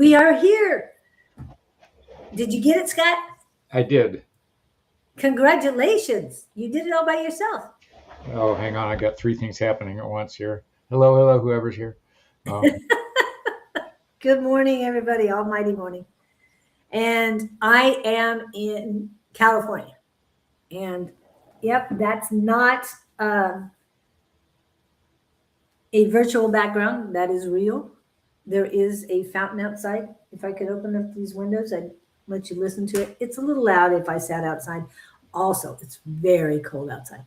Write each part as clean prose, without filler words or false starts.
We are here. Did you get it, Scott? I did. Congratulations. You did it all by yourself. Oh, hang on. I got three things happening at once here. Hello, whoever's here. Good morning, everybody. Almighty morning. And I am in California. And yep, that's not a virtual background. That is real. There is a fountain outside. If I could open up these windows, I'd let you listen to it. It's a little loud if I sat outside. Also, it's very cold outside.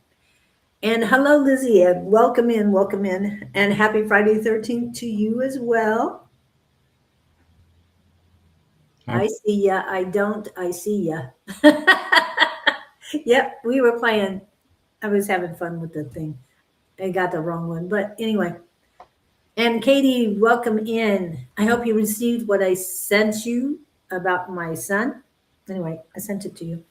And hello, Lizzie, and welcome in, and happy Friday 13th to you as well. I see ya. I don't. I see ya. Yep, we were playing. I was having fun with the thing. I got the wrong one, but anyway. And Katie, welcome in. I hope you received what I sent you about my son. Anyway, I sent it to you.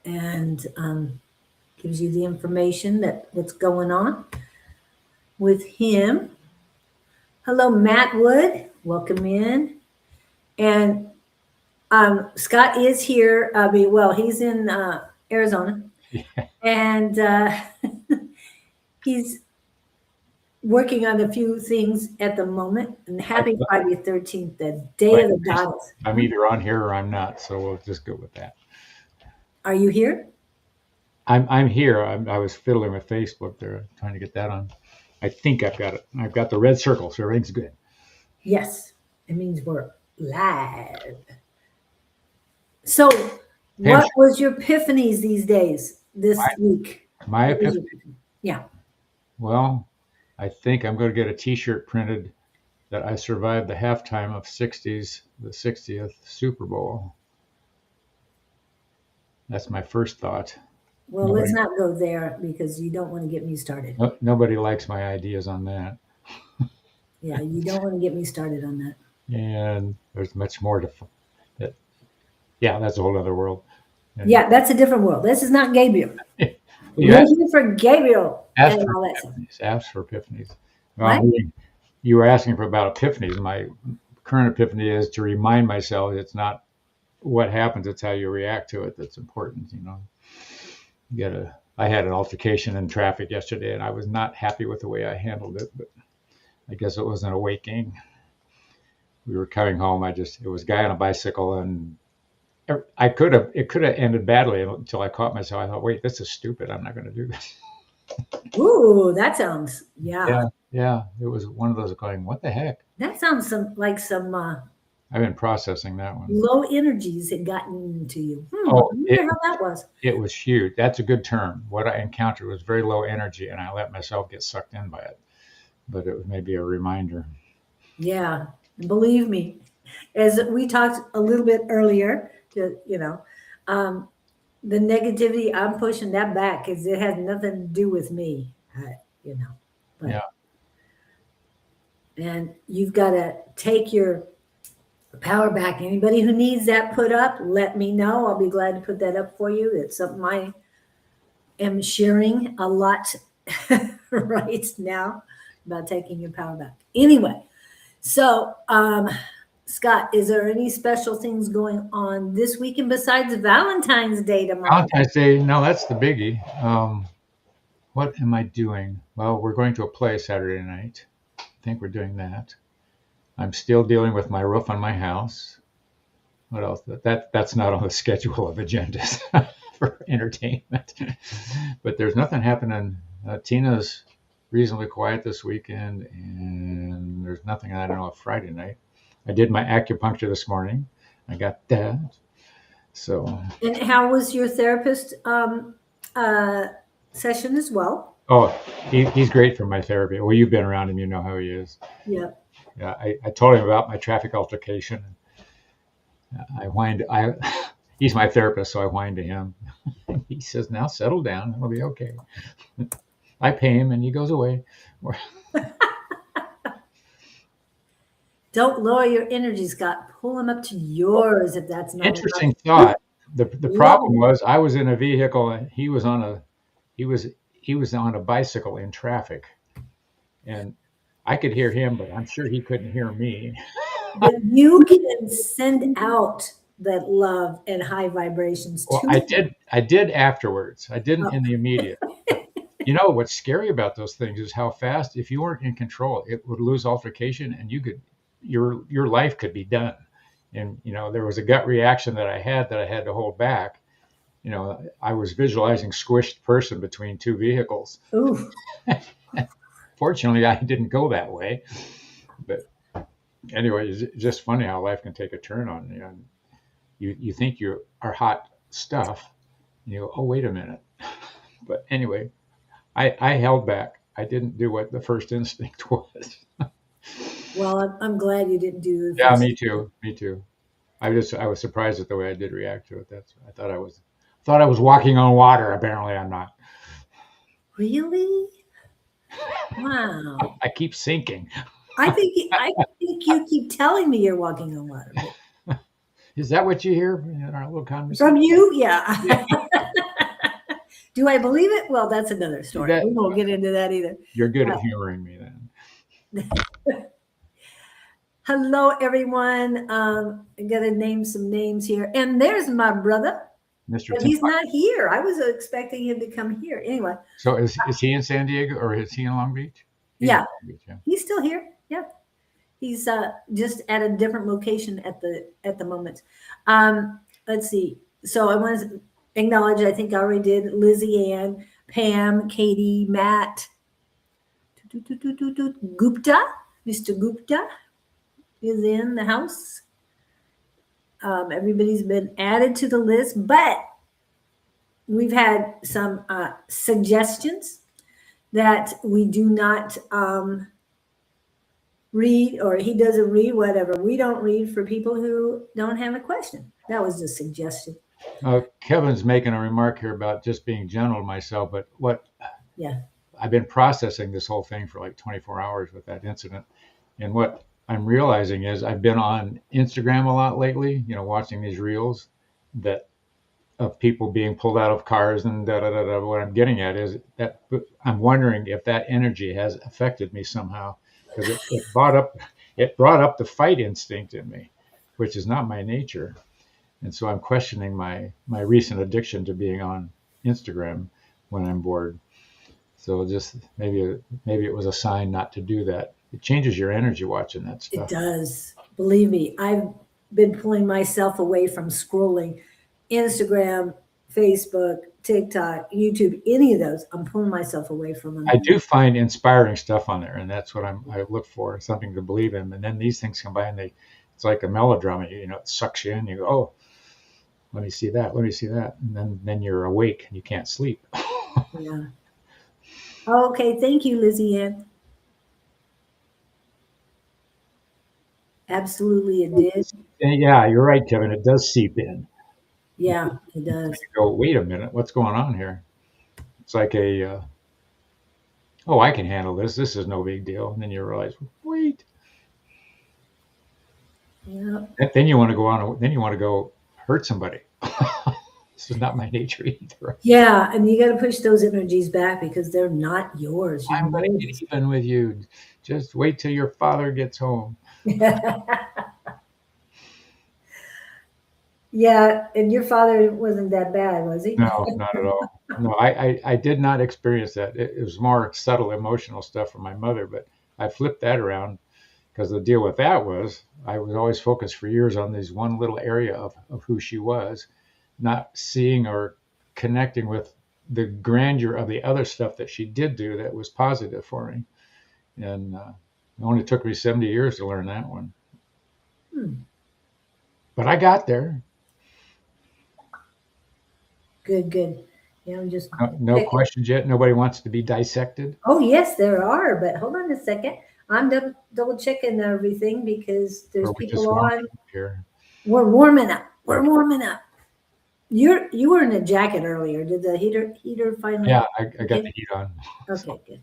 And gives you the information that what's going on with him. Hello, Matt Wood. Welcome in. And Scott is here. He's in Arizona. Yeah. And he's working on a few things at the moment. And happy Friday 13th, the day of the goddess. I'm either on here or I'm not, so we'll just go with that. Are you here? I'm here. I was fiddling with Facebook there, trying to get that on. I think I've got it. I've got the red circle, so everything's good. Yes, it means we're live. So, what was your epiphanies these days, this week? My epiphany? Yeah. Well, I think I'm going to get a T-shirt printed that I survived the halftime of the 60th Super Bowl. That's my first thought. Well, let's not go there because you don't want to get me started. Nobody likes my ideas on that. Yeah, you don't want to get me started on that. And there's much more to that. Yeah, that's a whole other world. And yeah, that's a different world. This is not Gabriel. You're here for Gabriel. Ask for epiphanies. You were asking for about epiphanies. My current epiphany is to remind myself it's not what happens, it's how you react to it that's important, you know. I had an altercation in traffic yesterday and I was not happy with the way I handled it, but I guess it was an awakening. We were coming home. It was a guy on a bicycle and it could have ended badly until I caught myself. I thought, wait, this is stupid. I'm not going to do this. Ooh, that sounds, Yeah. It was one of those going, what the heck? That sounds like some I've been processing that one. Low energies had gotten into you. I wonder how that was. It was huge. That's a good term. What I encountered was very low energy, and I let myself get sucked in by it. But it was maybe a reminder. Yeah, believe me, as we talked a little bit earlier, the negativity, I'm pushing that back because it has nothing to do with me, But, yeah. And you've got to take your power back. Anybody who needs that put up, let me know. I'll be glad to put that up for you. It's something I am sharing a lot right now about taking your power back. Anyway, so Scott, is there any special things going on this weekend besides Valentine's Day tomorrow? Valentine's Day, no, that's the biggie. What am I doing? Well, we're going to a play Saturday night. I think we're doing that. I'm still dealing with my roof on my house. What else? That's not on the schedule of agendas for entertainment. But there's nothing happening. Tina's reasonably quiet this weekend, and there's nothing, I don't know, Friday night. I did my acupuncture this morning. I got that. So. And how was your therapist session as well? Oh, he's great for my therapy. Well, you've been around him, you know how he is. Yeah. Yeah, I told him about my traffic altercation. He's my therapist, so I whined to him. He says, now settle down, it'll be okay. I pay him and he goes away. Don't lower your energy, Scott. Pull them up to yours if that's not interesting thought. The problem was I was in a vehicle and he was on a bicycle in traffic. And I could hear him, but I'm sure he couldn't hear me. But you can send out that love and high vibrations Well, to I them. did. I did afterwards. I didn't Oh, in the immediate. But you know what's scary about those things is how fast, if you weren't in control, it would lose altercation, and your life could be done. And there was a gut reaction that I had to hold back. I was visualizing squished person between two vehicles. ooh. Fortunately, I didn't go that way. But anyway, it's just funny how life can take a turn on you. And you think you are hot stuff, and you go, oh, wait a minute. But anyway, I held back. I didn't do what the first instinct was. Well, I'm glad you didn't do the Yeah, first. me too. Me too. I was surprised at the way I did react to it. I thought I was walking on water. Apparently, I'm not. Really? Wow. I keep sinking. I think you keep telling me you're walking on water. But Is that what you hear in our little conversation? from you, Yeah, yeah. Do I believe it? Well, that's another story. that We won't get into that either. you're good at humoring me then, Hello, everyone. I got to name some names here. And there's my brother, Mr. but Tim. he's not here. I was expecting him to come here. Anyway, So is he in San Diego or is he in Long Beach? He's in yeah, Long Beach, yeah. he's still here. Yeah, he's just at a different location at the moment. Let's see. So I want to acknowledge. I think I already did. Lizzie Ann, Pam, Katie, Matt, Gupta, Mr. Gupta is in the house. Everybody's been added to the list, but we've had some suggestions that we do not read, or he doesn't read, whatever. We don't read for people who don't have a question. That was a suggestion. Kevin's making a remark here about just being gentle to myself, but Yeah. I've been processing this whole thing for like 24 hours with that incident. And what I'm realizing is I've been on Instagram a lot lately, watching these reels that of people being pulled out of cars and da da da da. What I'm getting at is that I'm wondering if that energy has affected me somehow, because it brought up the fight instinct in me, which is not my nature. And so I'm questioning my recent addiction to being on Instagram when I'm bored. So just maybe it was a sign not to do that. It changes your energy watching that It stuff. does. Believe me, I've been pulling myself away from scrolling Instagram, Facebook, TikTok, YouTube, any of those. I'm pulling myself away from them. I do find inspiring stuff on there, and that's what I look for, something to believe in. And then these things come by, and it's like a melodrama. It sucks you in. You go, oh, let me see that, let me see that, and then you're awake and you can't sleep. Yeah. Okay. Thank you, Lizzie Ann. Absolutely, it did. And yeah, you're right, Kevin. It does seep in. Yeah, it does. You go, wait a minute, what's going on here? It's like oh, I can handle this. This is no big deal. And then you realize, wait. Yeah. Then you want to go on. Then you want to go hurt somebody. This is not my nature either. Yeah, and you got to push those energies back because they're not yours. You I'm going to know get even with you. Just wait till your father gets home. Yeah, and your father wasn't that bad, was he? No, not at all. No, I did not experience that. It was more subtle emotional stuff from my mother, but I flipped that around because the deal with that was I was always focused for years on this one little area of who she was, not seeing or connecting with the grandeur of the other stuff that she did do that was positive for me. And it only took me 70 years to learn that one. But I got there. Good, good. Yeah, I'm just No checking. questions yet. Nobody wants to be dissected. Oh, yes, there are, but hold on a second. I'm double checking everything because there's Or we just people warming on. up here. We're warming up. We're warming up. You were in a jacket earlier. Did the heater finally? Yeah, I got the heat on. Okay, good.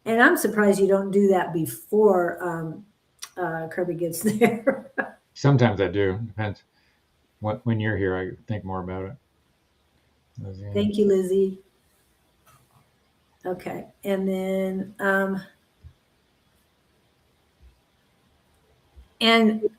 And I'm surprised you don't do that before Kirby gets there. Sometimes I do. Depends. When you're here, I think more about it. Thank you, Lizzie. Okay, and then And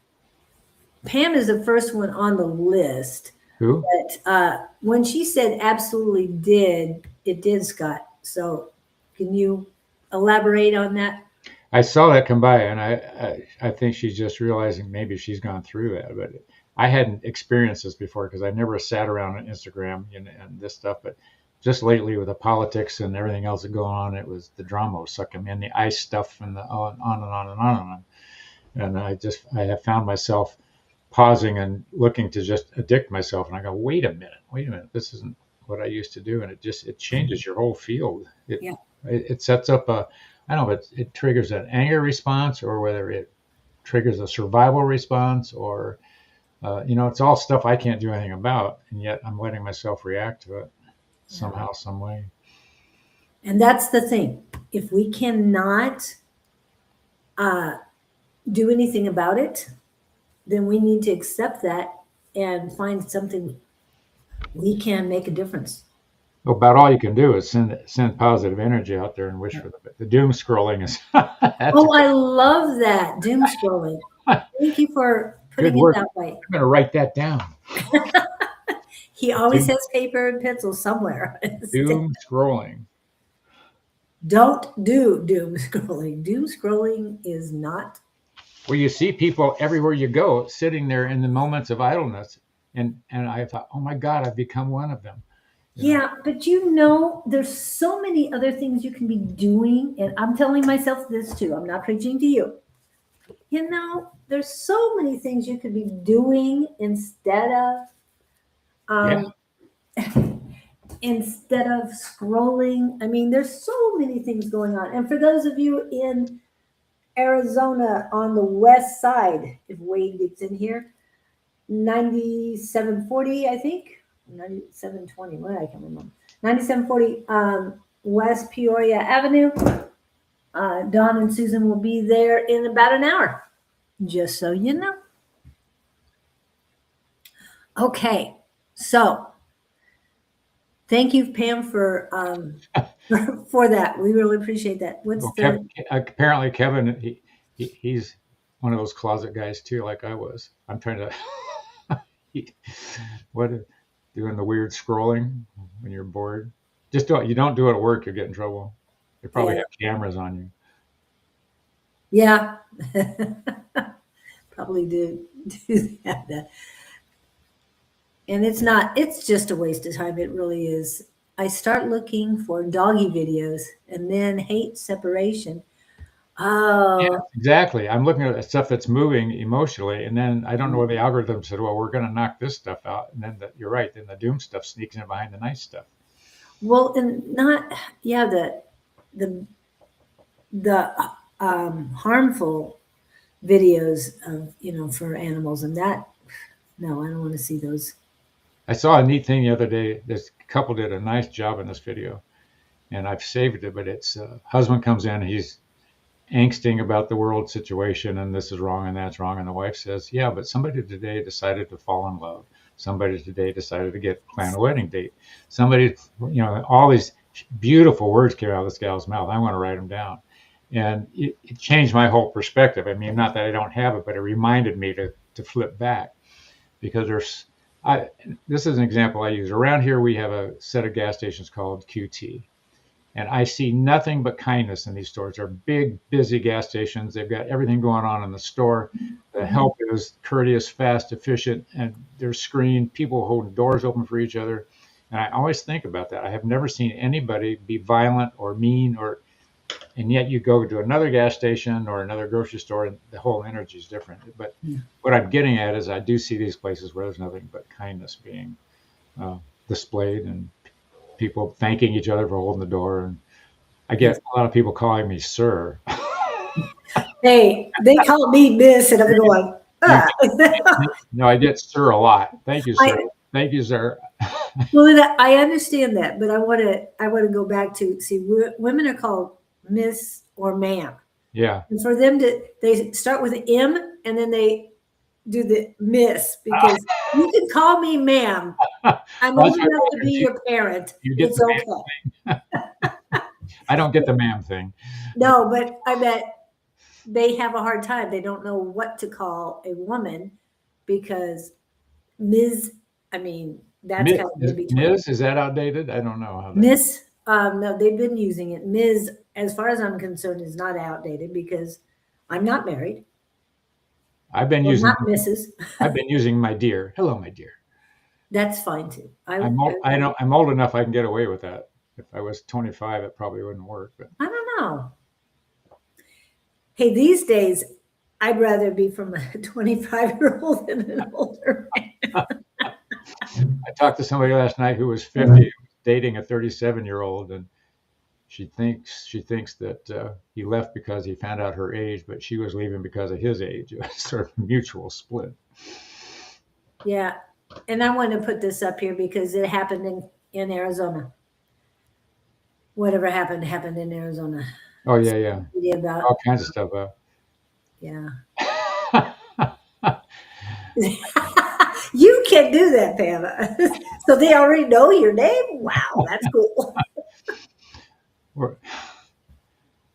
Pam is the first one on the list. Who? But when she said absolutely did, it did, Scott. So can you elaborate on that? I saw that come by, and I think she's just realizing maybe she's gone through that. But I hadn't experienced this before because I never sat around on Instagram and this stuff. But just lately with the politics and everything else that's going on, it was the drama was sucking me in, the ice stuff, and the on and on and on and on. And I have found myself pausing and looking to just addict myself. And I go, wait a minute, this isn't what I used to do. And it changes your whole field. Yeah. It sets up I don't know if it triggers an anger response or whether it triggers a survival response or, it's all stuff I can't do anything about. And yet I'm letting myself react to it somehow, some way. And that's the thing. If we cannot do anything about it, then we need to accept that and find something we can make a difference. About all you can do is send positive energy out there and wish for the doom scrolling is. I love that doom scrolling. Thank you for putting it that way. I'm going to write that down. He always has paper and pencil somewhere. Doom scrolling. Don't do doom scrolling. Doom scrolling is not. Well, you see people everywhere you go sitting there in the moments of idleness. And I thought, oh my God, I've become one of them. Yeah, but there's so many other things you can be doing. And I'm telling myself this too. I'm not preaching to you. There's so many things you could be doing instead of scrolling. I mean, there's so many things going on. And for those of you in Arizona on the west side, if Wade gets in here, 9740, I think. 9720, what I can remember. 9740 West Peoria Avenue. Dawn and Susan will be there in about an hour, just so you know. Okay, so thank you, Pam, for that. We really appreciate that. Apparently, Kevin, he's one of those closet guys too, like I was. I'm trying to doing the weird scrolling when you're bored. Just do it. You don't do it at work, you get in trouble. They probably have cameras on you. Yeah, probably do that. And it's just a waste of time. It really is. I start looking for doggy videos and then hate separation. Oh, yeah, exactly. I'm looking at stuff that's moving emotionally, and then I don't know where the algorithm said, well, we're going to knock this stuff out. And then you're right. Then the doom stuff sneaks in behind the nice stuff. Well, and the harmful videos of, for animals and that, no, I don't want to see those. I saw a neat thing the other day. This couple did a nice job in this video, and I've saved it, but it's husband comes in, he's angsting about the world situation, and this is wrong and that's wrong. And the wife says, yeah, but somebody today decided to fall in love. Somebody today decided to plan a wedding date. Somebody, all these beautiful words came out of this gal's mouth. I want to write them down. And it changed my whole perspective. I mean, not that I don't have it, but it reminded me to flip back, because this is an example I use. Around here, we have a set of gas stations called QT. And I see nothing but kindness in these stores. They're big, busy gas stations. They've got everything going on in the store. The help is courteous, fast, efficient, and they're screened. People holding doors open for each other. And I always think about that. I have never seen anybody be violent or mean, and yet you go to another gas station or another grocery store, and the whole energy is different. But what I'm getting at is I do see these places where there's nothing but kindness being displayed, and people thanking each other for holding the door. And I get a lot of people calling me sir. Hey, they call me miss, and I'm going, No, I get sir a lot. Thank you, sir. Thank you, sir. Well, I understand that, but I want to go back to see women are called miss or ma'am. Yeah. And for them they start with an M and then they do the miss, because you can call me ma'am. I'm old enough to be your parent. It's okay. I don't get the ma'am thing. No, but I bet they have a hard time. They don't know what to call a woman because Ms. I mean, that's kind of in between. Ms. Is that outdated? I don't know how that. Miss, no, they've been using it. Ms., as far as I'm concerned, is not outdated because I'm not married. I've been Well, using. not Mrs. I've been using my dear. Hello, my dear. That's fine too. I'm old enough I can get away with that. If I was 25, it probably wouldn't work. But I don't know. Hey, these days, I'd rather be from a 25-year-old than an older man. I talked to somebody last night who was 50, dating a 37-year-old, and she thinks that he left because he found out her age, but she was leaving because of his age. It was sort of a mutual split. Yeah, and I want to put this up here because it happened in Arizona. Whatever happened in Arizona. Oh yeah. About all kinds of stuff up. Yeah. You can do that, Pam. So they already know your name? Wow, that's cool. Or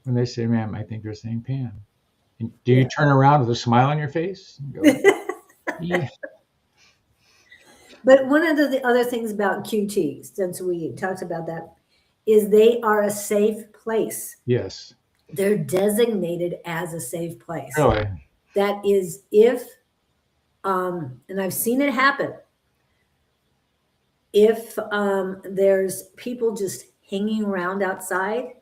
when they say, ma'am, I think they're saying Pam. And do you turn around with a smile on your face? And go, yeah. But one of the other things about QT, since we talked about that, is they are a safe place. Yes. They're designated as a safe place. Really? That is if, and I've seen it happen, if there's people just hanging around outside,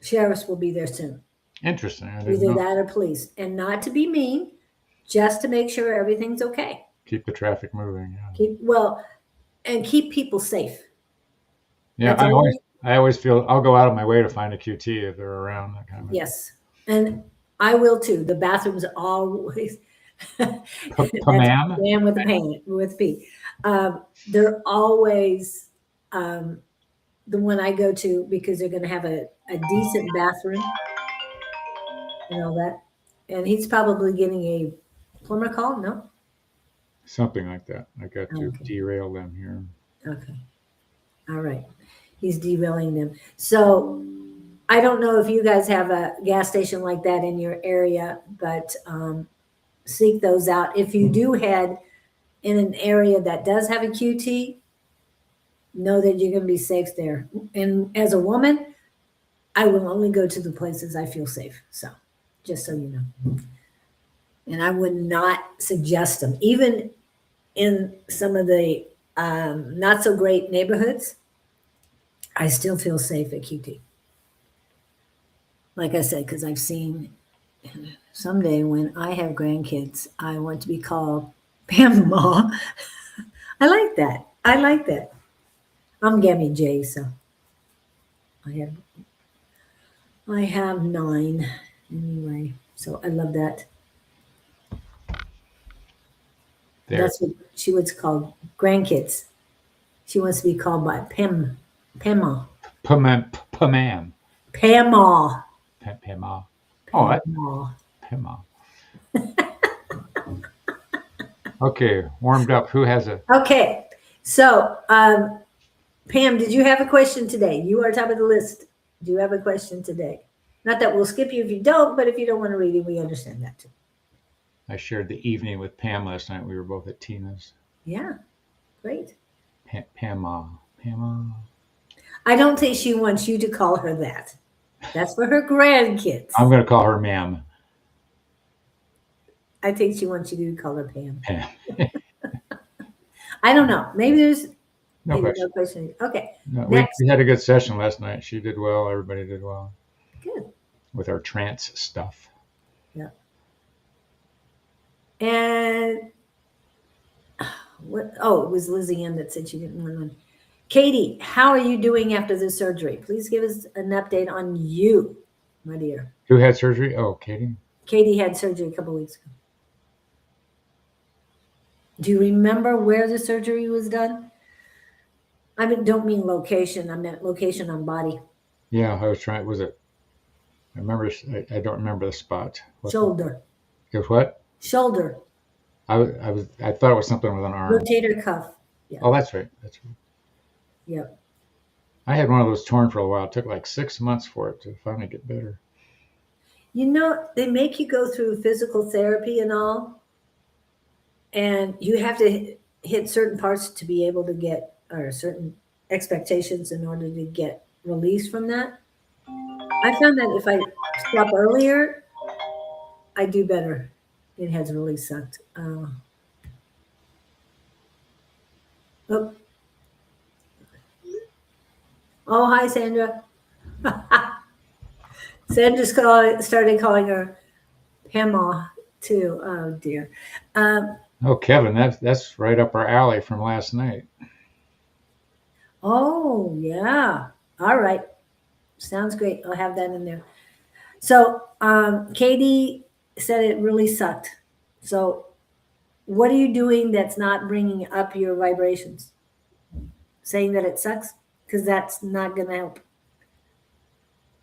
sheriffs will be there soon. Interesting. Either that or police. And not to be mean, just to make sure everything's okay. Keep the traffic moving. Yeah. Keep people safe. Yeah, I always feel I'll go out of my way to find a QT if they're around. That kind of. Yes, and I will too. The bathrooms always. Pam with a pan with P. They're always the one I go to because they're going to have a decent bathroom and all that. And he's probably getting a plumber call. No. Something like that. I got to derail them here. Okay. All right. He's derailing them. So I don't know if you guys have a gas station like that in your area, but seek those out. If you do head in an area that does have a QT, know that you're going to be safe there. And as a woman, I will only go to the places I feel safe. So just so you know. And I would not suggest them. Even in some of the not so great neighborhoods, I still feel safe at QT. Like I said, because I've seen someday when I have grandkids, I want to be called Pamma. I like that. I'm Gammy J, so I have 9 anyway. So I love that. There. That's what she was called. Grandkids. She wants to be called by Pamma. Pamam. Pamma. Pamma. Oh, Pamma. Okay, warmed up. Who has a? Okay, so Pam, did you have a question today? You are top of the list. Do you have a question today? Not that we'll skip you if you don't, but if you don't want to read it, we understand that too. I shared the evening with Pam last night. We were both at Tina's. Yeah, great. Pamma. I don't think she wants you to call her that. That's for her grandkids. I'm going to call her ma'am. I think she wants you to call her Pam. Pam. I don't know. Maybe there's no question. Okay. No, we had a good session last night. She did well. Everybody did well. Good. With our trance stuff. Yeah. And it was Lizzie Ann that said she didn't want one. Katie, how are you doing after the surgery? Please give us an update on you, my dear. Who had surgery? Oh, Katie. Katie had surgery a couple of weeks ago. Do you remember where the surgery was done? I don't mean location. I meant location on body. Yeah, I was trying. Was it? I remember. I don't remember the spot. Shoulder. It was what? Shoulder. I thought it was something with an arm. Rotator cuff. Yeah. Oh, that's right. Yep. I had one of those torn for a while. It took like 6 months for it to finally get better. They make you go through physical therapy and all, and you have to hit certain parts to be able to get, or certain expectations in order to get release from that. I found that if I stop earlier, I do better. It has really sucked. Oh, oh, hi, Sandra. Started calling her Pamela too. Oh dear. Um, Oh, Kevin, that's right up our alley from last night. oh yeah. All right. Sounds great. I'll have that in there. So Katie said it really sucked. So what are you doing that's not bringing up your vibrations? Saying that it sucks? Because that's not going to help.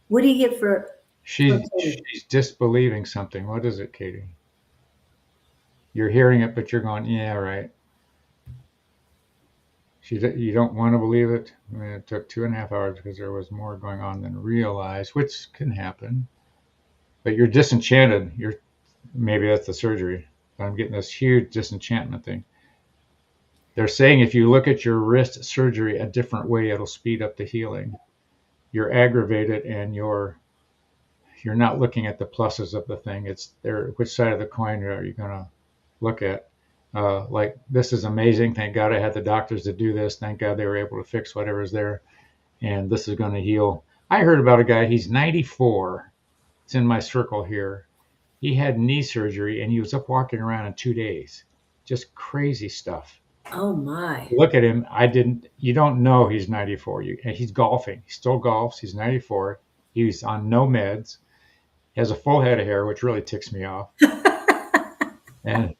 What do you get for Katie? She's disbelieving something. What is it, Katie? You're hearing it, but you're going, yeah, right. You don't want to believe it. I mean, it took 2.5 hours because there was more going on than realized, which can happen. But you're disenchanted. Maybe that's the surgery. But I'm getting this huge disenchantment thing. They're saying if you look at your wrist surgery a different way, it'll speed up the healing. You're aggravated and you're not looking at the pluses of the thing. It's there. Which side of the coin are you going to look at? Like, this is amazing. Thank God I had the doctors to do this. Thank God they were able to fix whatever's there. And this is going to heal. I heard about a guy, he's 94. It's in my circle here. He had knee surgery and he was up walking around in 2 days. Just crazy stuff. Oh my. Look at him. You don't know he's 94. He's golfing. He still golfs. He's 94. He's on no meds. He has a full head of hair, which really ticks me off. And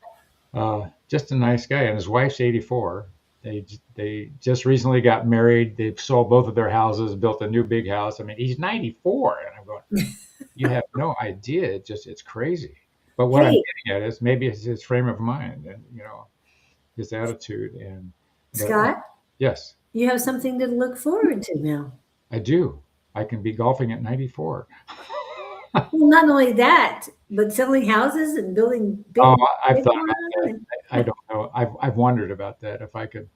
just a nice guy. And his wife's 84. They just recently got married. They sold both of their houses, built a new big house. I mean, he's 94. And I'm going, you have no idea. It's crazy. But what I'm getting at is maybe it's his frame of mind and, his attitude. Scott? Yes. You have something to look forward to now. I do. I can be golfing at 94. Well, not only that, but selling houses and building big. I've thought about that. I don't know. I've wondered about that. If I could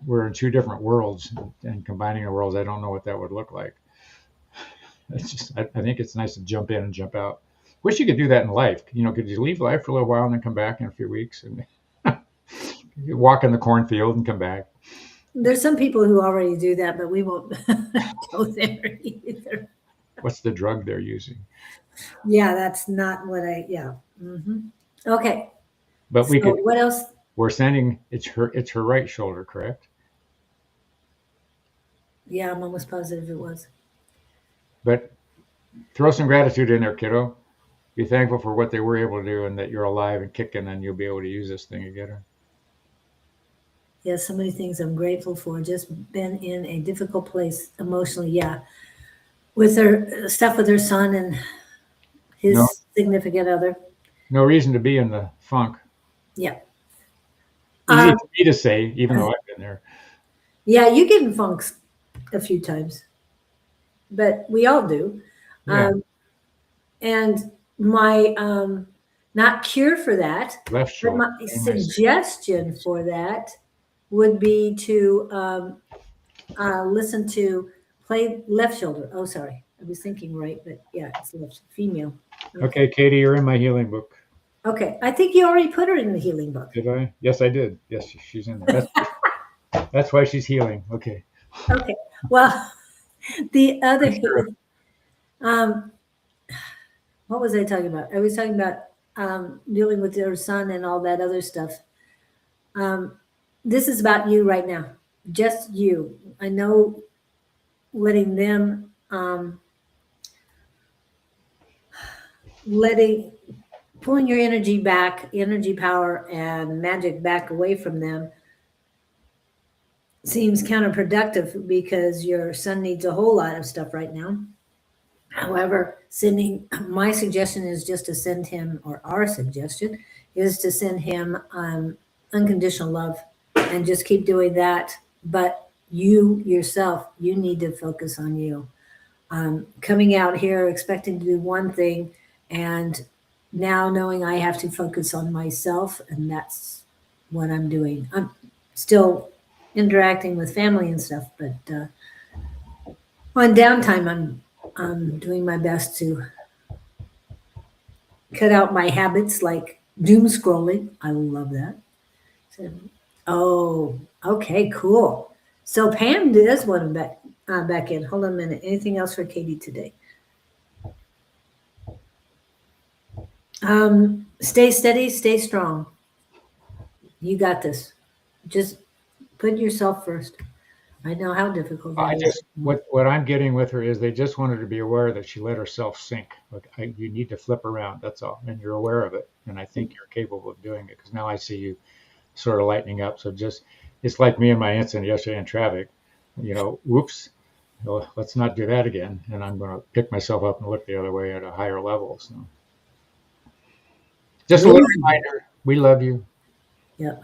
we're in two different worlds and combining the worlds, I don't know what that would look like. It's just, I think it's nice to jump in and jump out. Wish you could do that in life. Could you leave life for a little while and then come back in a few weeks and you walk in the cornfield and come back? There's some people who already do that, but we won't go there either. What's the drug they're using? Yeah, that's not what Mm-hmm. Okay. But what else? We're sending, it's her right shoulder, correct? Yeah, I'm almost positive it was. But throw some gratitude in there, kiddo. Be thankful for what they were able to do and that you're alive and kicking and you'll be able to use this thing again. Yeah, so many things I'm grateful for. Just been in a difficult place emotionally. Yeah. With her stuff with her son and his significant other. No reason to be in the funk. Yeah. Easy for me to say, even though I've been there. Yeah, you get in funks a few times, but we all do. Yeah. And my not cure for that, left shoulder. But my suggestion for that would be to listen to play left shoulder. Oh, sorry. I was thinking right, but yeah, it's left female. Okay, Katie, you're in my healing book. Okay. I think you already put her in the healing book. Did I? Yes, I did. Yes, she's in there. That's why she's healing. Okay. Okay. Well, the other, what was I talking about? I was talking about dealing with your son and all that other stuff. This is about you right now. Just you. I know letting them, pulling your energy back, energy, power, and magic back away from them seems counterproductive because your son needs a whole lot of stuff right now. However, my suggestion is just to send him, or our suggestion is to send him unconditional love and just keep doing that. But you yourself, you need to focus on you. coming out here expecting to do one thing, and now knowing I have to focus on myself, and that's what I'm doing. I'm still interacting with family and stuff, but on downtime, I'm doing my best to cut out my habits like doom scrolling. I love that. So, oh, okay, cool. So Pam does want to back in. Hold on a minute. Anything else for Katie today? Stay steady, stay strong. You got this. Just put yourself first. I know how difficult that I is. just what I'm getting with her is they just wanted to be aware that she let herself sink. Like you need to flip around. That's all, and you're aware of it. And I think you're capable of doing it because now I see you sort of lightening up. So just it's like me and my incident yesterday in traffic. Whoops. Well, let's not do that again. And I'm going to pick myself up and look the other way at a higher level. So just a little Amazing. reminder. We love you. Yep.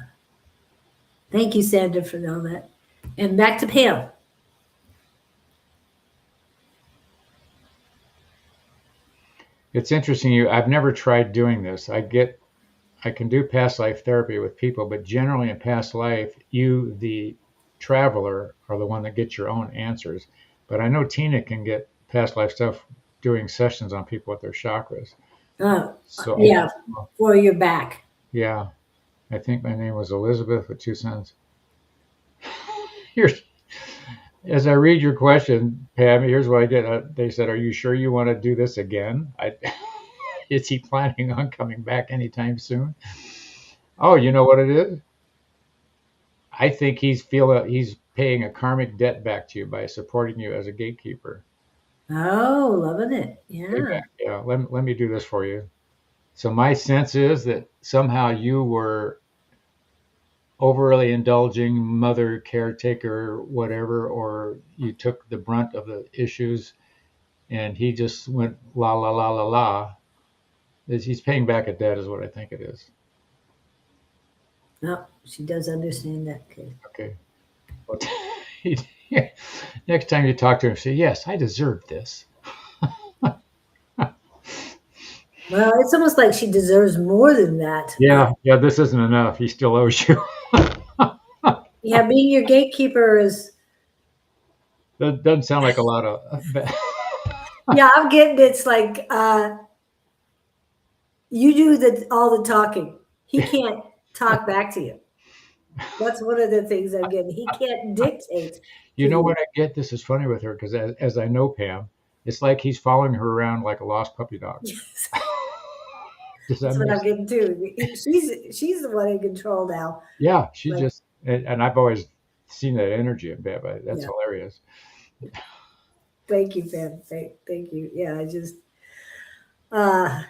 Thank you, Sandra, for all that. And back to Pam. It's interesting. I've never tried doing this. I can do past life therapy with people, but generally in past life, you, the traveler, are the one that gets your own answers. But I know Tina can get past life stuff doing sessions on people with their chakras. Oh, So yeah, for your back. yeah, I think my name was Elizabeth with two sons. Here's, as I read your question, Pam, here's what I get. They said, "Are you sure you want to do this again? Is he planning on coming back anytime soon?" Oh, you know what it is? I think he's paying a karmic debt back to you by supporting you as a gatekeeper. Oh, loving it. Way Yeah. back. Yeah, let me do this for you. So my sense is that somehow you were overly indulging mother, caretaker, whatever, or you took the brunt of the issues and he just went la la la la la. He's paying back a debt is what I think it is. No, she does understand that. Okay. Okay. Well, next time you talk to him, say, yes, I deserve this. Well, it's almost like she deserves more than that. Yeah, this isn't enough. He still owes you. Yeah, being your gatekeeper is, That doesn't sound like a lot of. yeah, I'm getting it's like you do all the talking. He can't talk back to you. That's one of the things I'm getting. He can't dictate to You know you. what I get? This is funny with her because as I know Pam, it's like he's following her around like a lost puppy dog. Yes, Does that that's what make I'm sense? getting too. She's the one in control now. Yeah, she Like, just, and I've always seen that energy in Pam. That's yeah. hilarious. Thank you, Pam. Thank you. Yeah, I just uh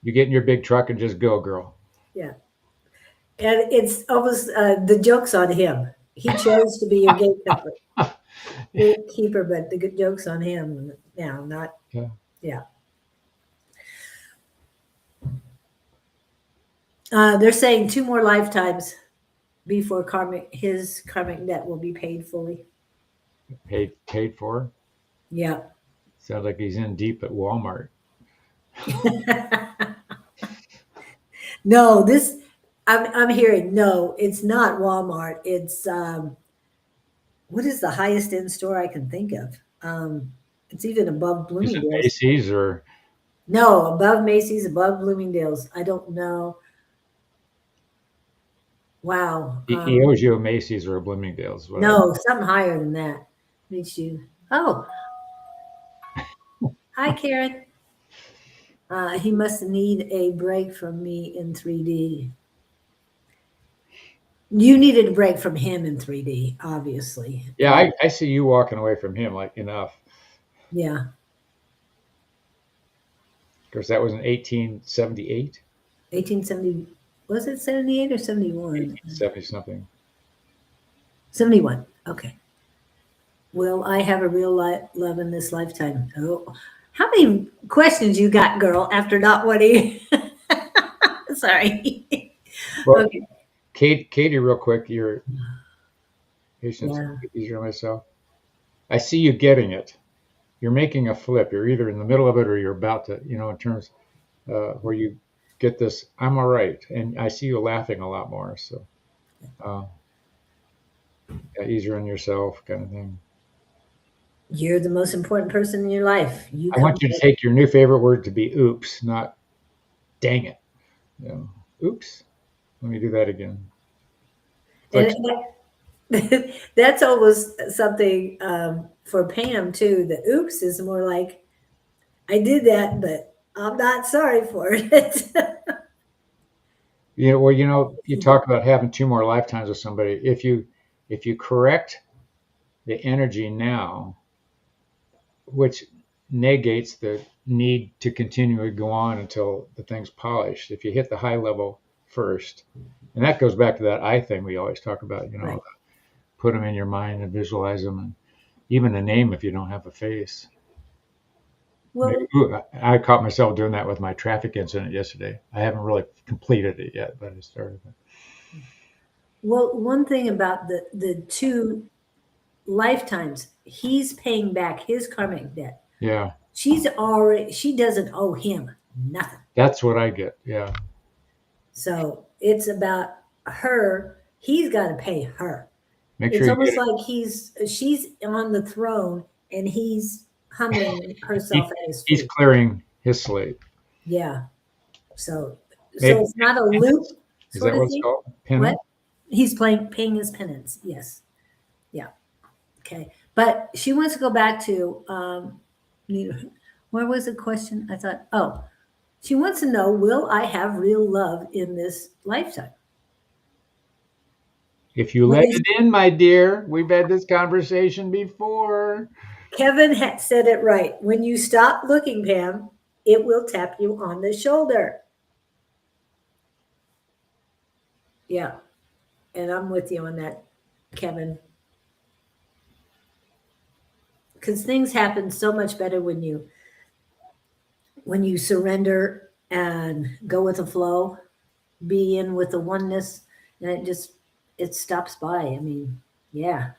You get in your big truck and just go, girl. yeah. And it's almost the joke's on him. He chose to be your gatekeeper, but the good joke's on him now, not Yeah. yeah. They're saying 2 more lifetimes before his karmic debt will be paid fully. Paid for. Yeah. Sounds like he's in deep at Walmart. No, this I'm hearing no, it's not Walmart. It's what is the highest end store I can think of? It's even above Is it Bloomingdale's. Macy's or No, above Macy's, above Bloomingdale's. I don't know. Wow. he owes you a Macy's or a Bloomingdale's? Is what I No, something higher than that. Makes you. Oh, hi, Karen. He must need a break from me in 3D. You needed a break from him in 3D, obviously. Yeah, I see you walking away from him like enough. Yeah, Of course, that was in 1878, 1870. Was it 78 or 71? 1870 something. 71. Okay. Will I have a real love in this lifetime? Oh, how many questions you got, girl, after not wanting? Sorry. Well, Okay. Katie, real quick, your patience Yeah. easier on myself. I see you getting it. you're making a flip. You're either in the middle of it or you're about to, in terms where you get this, I'm all right. And I see you laughing a lot more. So uh, yeah, easier on yourself kind of thing. You're the most important person in your life. You I come want you to first. take your new favorite word to be oops, not dang it. Oops. Let me do that again. It's like, And that's almost something for Pam too. The oops is more like, I did that, but I'm not sorry for it. you talk about having two more lifetimes with somebody. If you correct the energy now, which negates the need to continually go on until the thing's polished. If you hit the high level first, and that goes back to that I thing we always talk about, Right. put them in your mind and visualize them, and even a name if you don't have a face. Well, I caught myself doing that with my traffic incident yesterday. I haven't really completed it yet, but I started it. one thing about the two lifetimes, he's paying back his karmic debt. Yeah, She doesn't owe him nothing. that's what I get. Yeah, So it's about her. He's got to pay her. make It's sure you get almost it. like she's on the throne and he's humbling herself He, at his he's feet. clearing his slate. Yeah. So Maybe it's not a loop is sort that of what it's thing. called? What? Penance. He's paying his penance. Yes. Yeah. Okay. But she wants to go back to where was the question? I thought, oh, she wants to know, will I have real love in this lifetime? If you When let is it in, my dear, we've had this conversation before. Kevin said it right. When you stop looking, Pam, it will tap you on the shoulder. Yeah. And I'm with you on that, Kevin. Because things happen so much better when you surrender and go with the flow, be in with the oneness, and it stops by. I mean, yeah.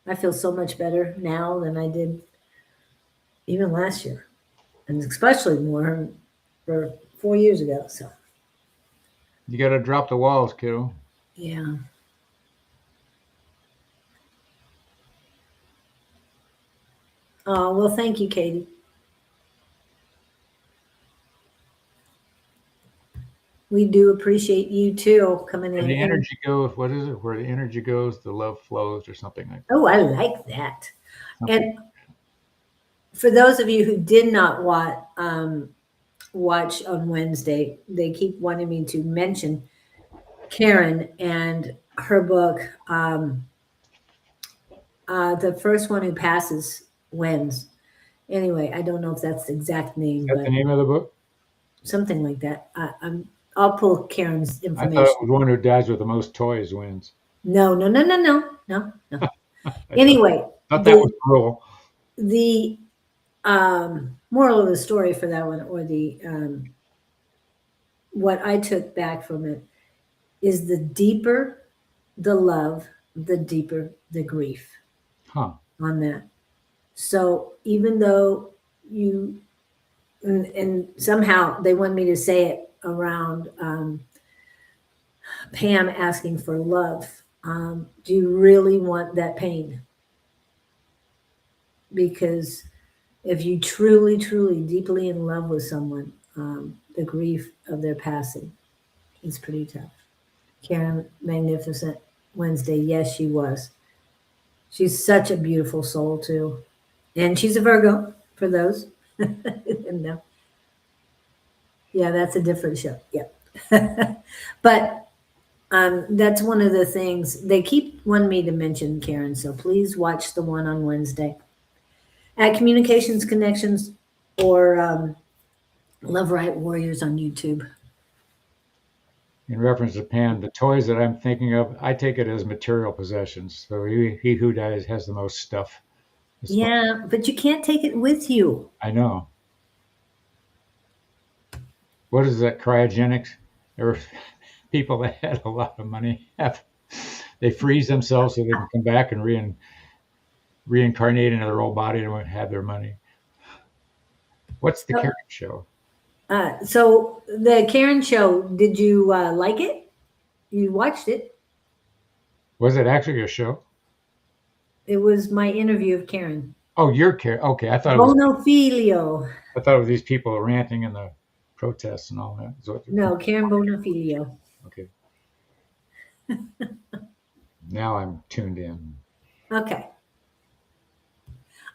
I feel so much better now than I did even last year. And especially more for 4 years ago. So You got to drop the walls, kiddo. yeah. Oh, well, thank you, Katie. We do appreciate you too coming Where in. the And energy goes, what is it? Where the energy goes, the love flows, or something like that. oh, I like that. Something. And for those of you who did not watch on Wednesday, they keep wanting me to mention Karen and her book. The first one who passes wins. Anyway, I don't know if that's the exact Is name, that the but name of the book? something like that. I'll pull Karen's I thought it information. was one who dies with the most toys wins. No, no, no, no, no, no, no. I Anyway, thought that was the the rule. the moral of the story for that one, or the what I took back from it, is the deeper the love, the deeper the grief Huh. on that. So even though you and somehow they want me to say it around Pam asking for love. Do you really want that pain? Because if you truly, truly, deeply in love with someone, the grief of their passing is pretty tough. Karen, magnificent Wednesday. Yes, she was. She's such a beautiful soul too, and she's a Virgo. For those, no, yeah, that's a different show. Yeah, but that's one of the things they keep wanting me to mention, Karen. So please watch the one on Wednesday at Communications Connections or Love Right Warriors on YouTube. In reference to Pan, the toys that I'm thinking of, I take it as material possessions. So he who dies has the most stuff. Yeah, but you can't take it with you. I know. What is that cryogenics? There were people that had a lot of money. They freeze themselves so they can come back and reincarnate into their old body and have their money. What's the Karen show? So the Karen show, did you like it? You watched it. Was it actually a show? It was my interview of Karen. Oh, you're Karen. Okay, I thought it was these people ranting in the protests and all that. Is what No, Karen Bonafilio. Okay. Now I'm tuned in. Okay.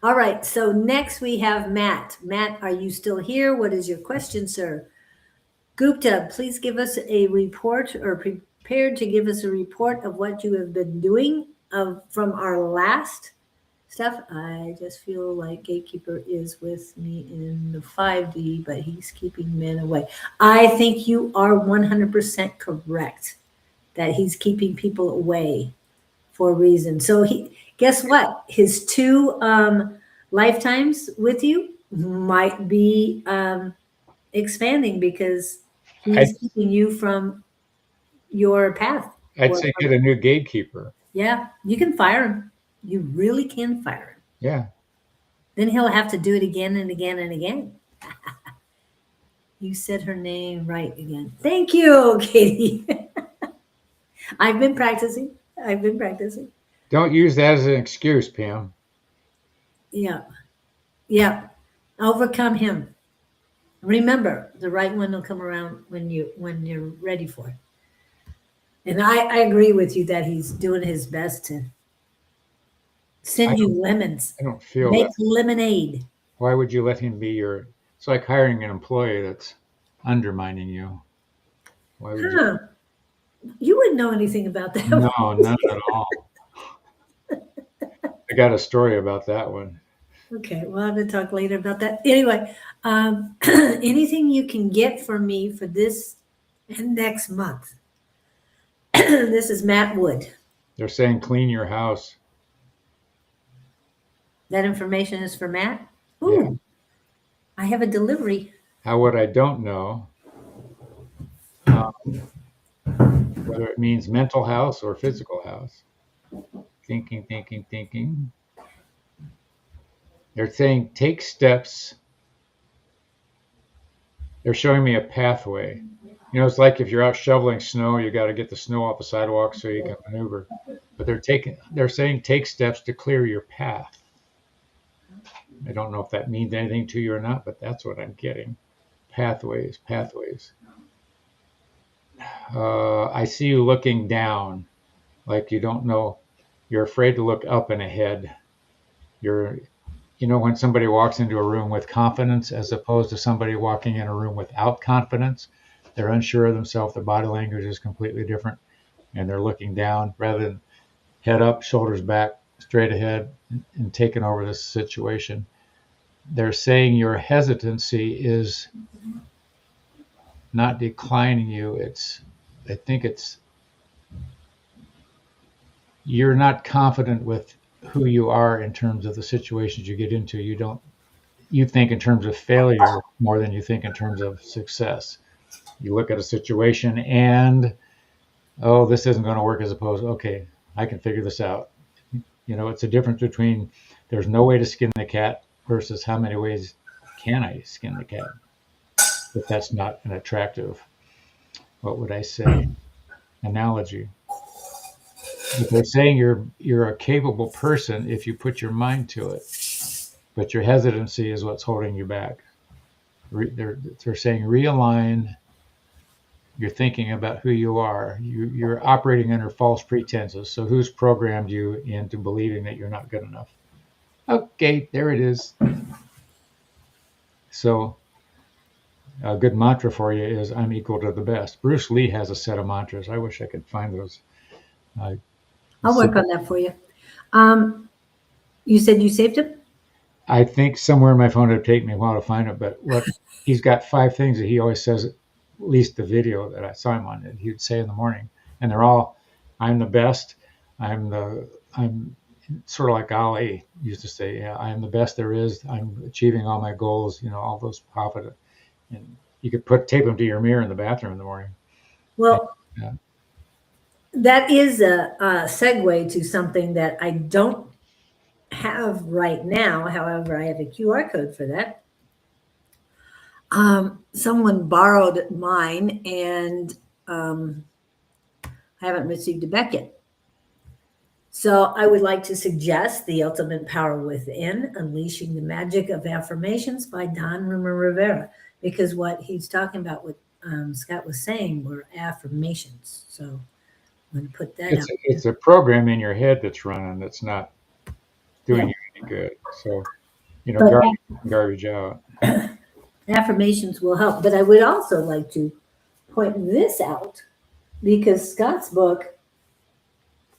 All right. So next we have Matt. Matt, are you still here? What is your question, sir? Gupta, please give us a report, or prepared to give us a report of what you have been doing from our last stuff. I just feel like Gatekeeper is with me in the 5D, but he's keeping men away. I think you are 100% correct that he's keeping people away for a reason. So guess what? His 2 lifetimes with you might be expanding because he's keeping you from your path. I'd say get a new gatekeeper. Yeah, you can fire him. You really can fire him. Yeah. Then he'll have to do it again and again and again. You said her name right again. Thank you, Katie. I've been practicing. Don't use that as an excuse, Pam. Yeah. Yeah. Overcome him. Remember, the right one will come around when you're ready for it. And I agree with you that he's doing his best to send you lemons. I don't feel Make that. lemonade. Why would you let him be your? It's like hiring an employee that's undermining you. Why would you? You wouldn't know anything about that. No, none at all. I got a story about that one. Okay, we'll have to talk later about that. Anyway, anything you can get from me for this and next month. This is Matt Wood. They're saying clean your house. That information is for Matt? Yeah. Ooh, I have a delivery. What I don't know, whether it means mental house or physical house. Thinking. They're saying take steps. They're showing me a pathway. You know, it's like if you're out shoveling snow, you got to get the snow off the sidewalk so you can maneuver. But they're saying take steps to clear your path. I don't know if that means anything to you or not, but that's what I'm getting. Pathways. I see you looking down, like you don't know. You're afraid to look up and ahead. When somebody walks into a room with confidence as opposed to somebody walking in a room without confidence, they're unsure of themselves. Their body language is completely different, and they're looking down rather than head up, shoulders back, straight ahead, and taking over this situation. They're saying your hesitancy is not declining you. I think you're not confident with who you are in terms of the situations you get into. You think in terms of failure more than you think in terms of success. You look at a situation and, this isn't going to work, as opposed, okay, I can figure this out. It's a difference between there's no way to skin the cat versus how many ways can I skin the cat? If that's not an attractive, what would I say, analogy. But they're saying you're a capable person if you put your mind to it, but your hesitancy is what's holding you back. They're saying realign your thinking about who you are. You're operating under false pretenses. So who's programmed you into believing that you're not good enough? Okay, there it is. So a good mantra for you is I'm equal to the best. Bruce Lee has a set of mantras. I wish I could find those. I'll work on that for you. You said you saved him? I think somewhere in my phone, it'd take me a while to find it, but he's got 5 things that he always says, at least the video that I saw him on, that he'd say in the morning. And they're all, I'm the best. I'm sort of like Ali used to say, yeah, I am the best there is. I'm achieving all my goals, all those positive. And you could tape them to your mirror in the bathroom in the morning. Well, that is a segue to something that I don't have right now. However, I have a QR code for that. Someone borrowed mine, and I haven't received it back yet. So I would like to suggest The Ultimate Power Within, Unleashing the Magic of Affirmations by Don Rumor Rivera, because what he's talking about, what Scott was saying, were affirmations. So I'm going to put that out. It's a program in your head that's running that's not doing Yeah. you any good. So, But garbage out. affirmations will help. But I would also like to point this out, because Scott's book,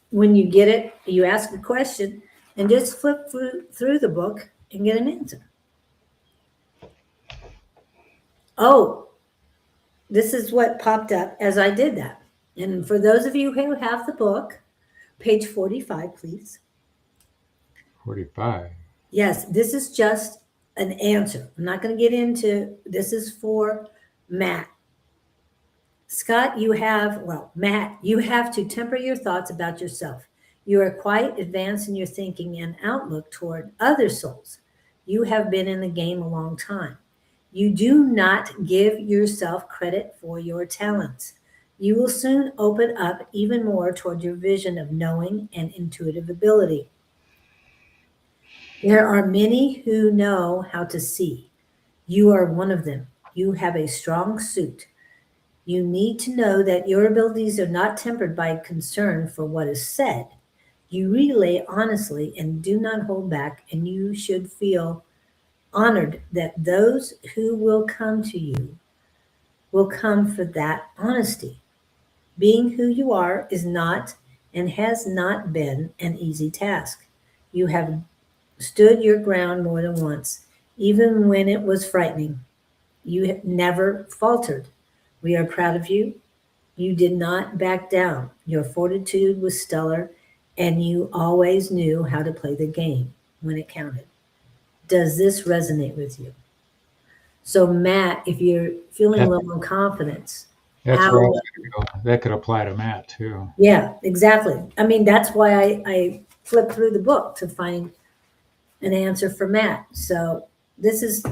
when you get it, you ask a question and just flip through the book and get an answer. Oh, this is what popped up as I did that. And for those of you who have the book, page 45, please. 45. Yes, this is just an answer. I'm not going to get into this. Is for Matt. Scott, Matt, you have to temper your thoughts about yourself. You are quite advanced in your thinking and outlook toward other souls. You have been in the game a long time. You do not give yourself credit for your talents. You will soon open up even more toward your vision of knowing and intuitive ability. There are many who know how to see. You are one of them. You have a strong suit. You need to know that your abilities are not tempered by concern for what is said. You relay honestly and do not hold back, and you should feel honored that those who will come to you will come for that honesty. Being who you are is not and has not been an easy task. You have stood your ground more than once, even when it was frightening. You have never faltered. We are proud of you. You did not back down. Your fortitude was stellar, and you always knew how to play the game when it counted. Does this resonate with you? So, Matt, if you're feeling That, low on confidence, that's where I was going to go. That could apply to Matt too. yeah, exactly. I mean, that's why I flipped through the book to find an answer for Matt. So, this is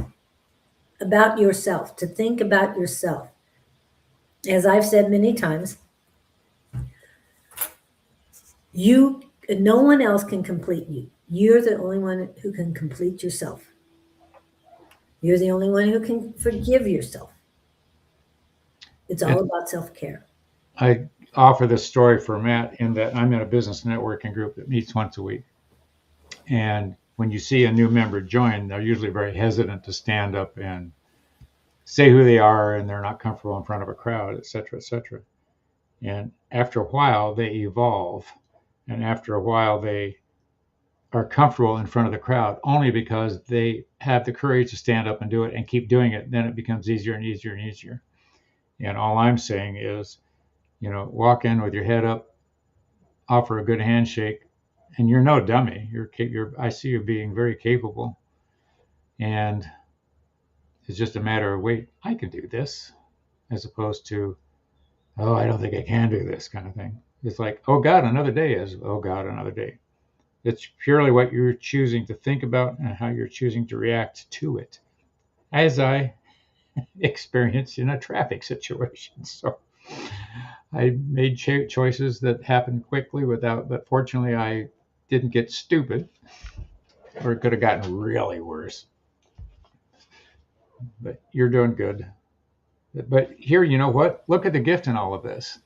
about yourself, to think about yourself. As I've said many times, no one else can complete you. You're the only one who can complete yourself. You're the only one who can forgive yourself. It's all about self-care. I offer this story for Matt in that I'm in a business networking group that meets once a week. And when you see a new member join, they're usually very hesitant to stand up and say who they are, and they're not comfortable in front of a crowd, et cetera, et cetera. And after a while, they evolve. And after a while, they are comfortable in front of the crowd only because they have the courage to stand up and do it and keep doing it. Then it becomes easier and easier and easier. And all I'm saying is, walk in with your head up, offer a good handshake, and you're no dummy. I see you being very capable. And it's just a matter of, wait, I can do this, as opposed to, oh, I don't think I can do this kind of thing. It's like, oh God, another day is, oh God, another day. It's purely what you're choosing to think about and how you're choosing to react to it, as I experienced in a traffic situation. So I made choices that happened quickly but fortunately I didn't get stupid, or it could have gotten really worse. But you're doing good. But here, you know what? Look at the gift in all of this.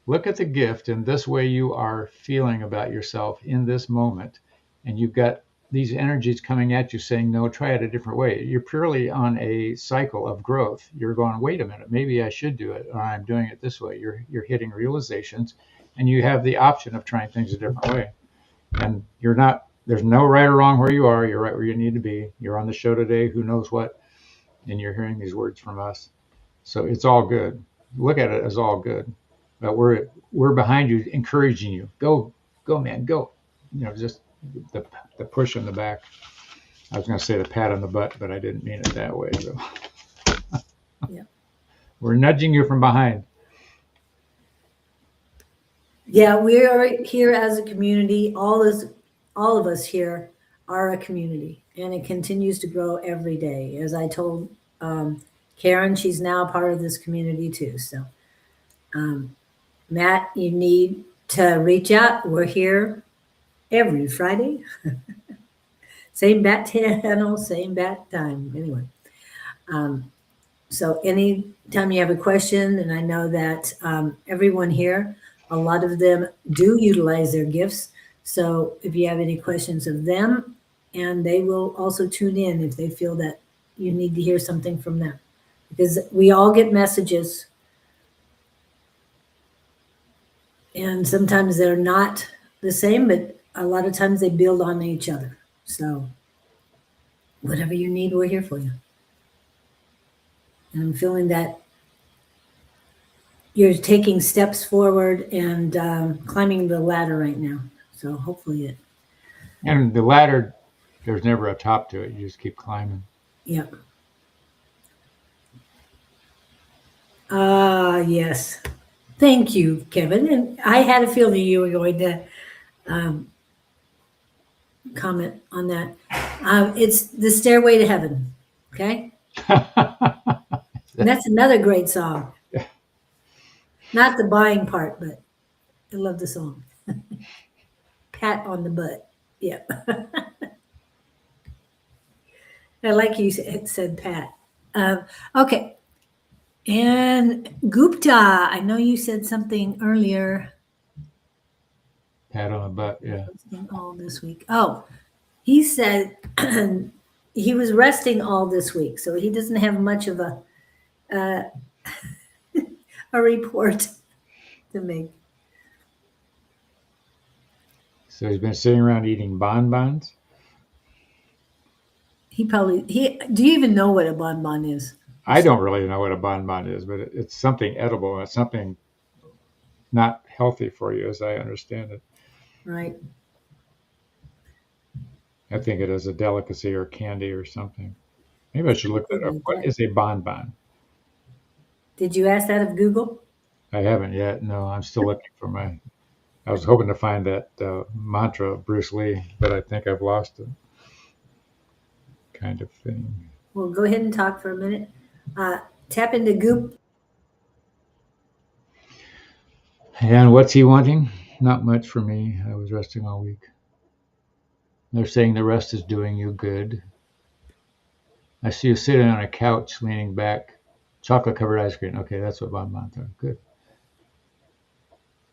Look at the gift in this way you are feeling about yourself in this moment. And you've got these energies coming at you saying, no, try it a different way. You're purely on a cycle of growth. You're going, wait a minute, maybe I should do it, or I'm doing it this way. You're hitting realizations, and you have the option of trying things a different way. And there's no right or wrong where you are. You're right where you need to be. You're on the show today, who knows what, and you're hearing these words from us. So it's all good. Look at it as all good. But we're behind you, encouraging you. Go, man, go. Just the push in the back. I was going to say the pat on the butt, but I didn't mean it that way. So Yeah. We're nudging you from behind. Yeah, we are here as a community. All of us here are a community, and it continues to grow every day. As I told Karen, she's now part of this community too. So, Matt, you need to reach out. We're here every Friday. Same bat channel, same bat time. Anyway, so anytime you have a question, and I know that everyone here, a lot of them do utilize their gifts. So if you have any questions of them, and they will also tune in if they feel that you need to hear something from them, because we all get messages, and sometimes they're not the same, but a lot of times they build on each other. So whatever you need, we're here for you. And I'm feeling that you're taking steps forward and climbing the ladder right now. So hopefully it, And the ladder, there's never a top to it. You just keep climbing. yeah. Yes. Thank you, Kevin. And I had a feeling you were going to comment on that. It's the Stairway to Heaven. Okay. And that's another great song. Not the buying part, but I love the song. Pat on the butt. Yeah. I like you said Pat. Okay. And Gupta, I know you said something earlier. Pat on the butt, yeah. All this week. Oh, he said he was resting all this week, so he doesn't have much of uh, a report to make. So he's been sitting around eating bonbons. He do you even know what a bonbon is? I don't really know what a bonbon is, but it's something edible. It's something not healthy for you, as I understand it. Right. I think it is a delicacy or candy or something. Maybe I should look that up. What is a bonbon? Did you ask that of Google? I haven't yet. No, I'm still looking for my. I was hoping to find that mantra of Bruce Lee, but I think I've lost it. Kind of thing. Well, go ahead and talk for a minute. Tap into Goop. And what's he wanting? Not much for me. I was resting all week. They're saying the rest is doing you good. I see you sitting on a couch, leaning back, chocolate-covered ice cream. Okay, that's what bonbons are. Good.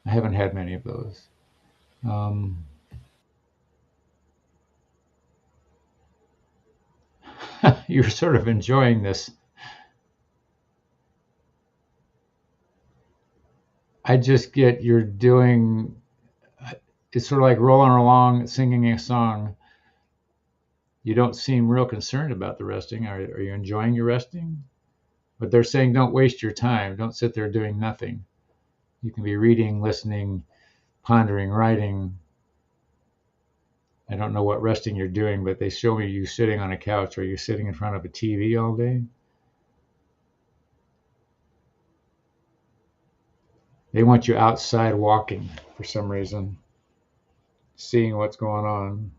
I haven't had many of those. You're sort of enjoying this. I just get you're doing. It's sort of like rolling along, singing a song. You don't seem real concerned about the resting. Are you enjoying your resting? But they're saying don't waste your time. Don't sit there doing nothing. You can be reading, listening, pondering, writing. I don't know what resting you're doing, but they show me you sitting on a couch. Are you sitting in front of a TV all day? They want you outside walking for some reason, seeing what's going on.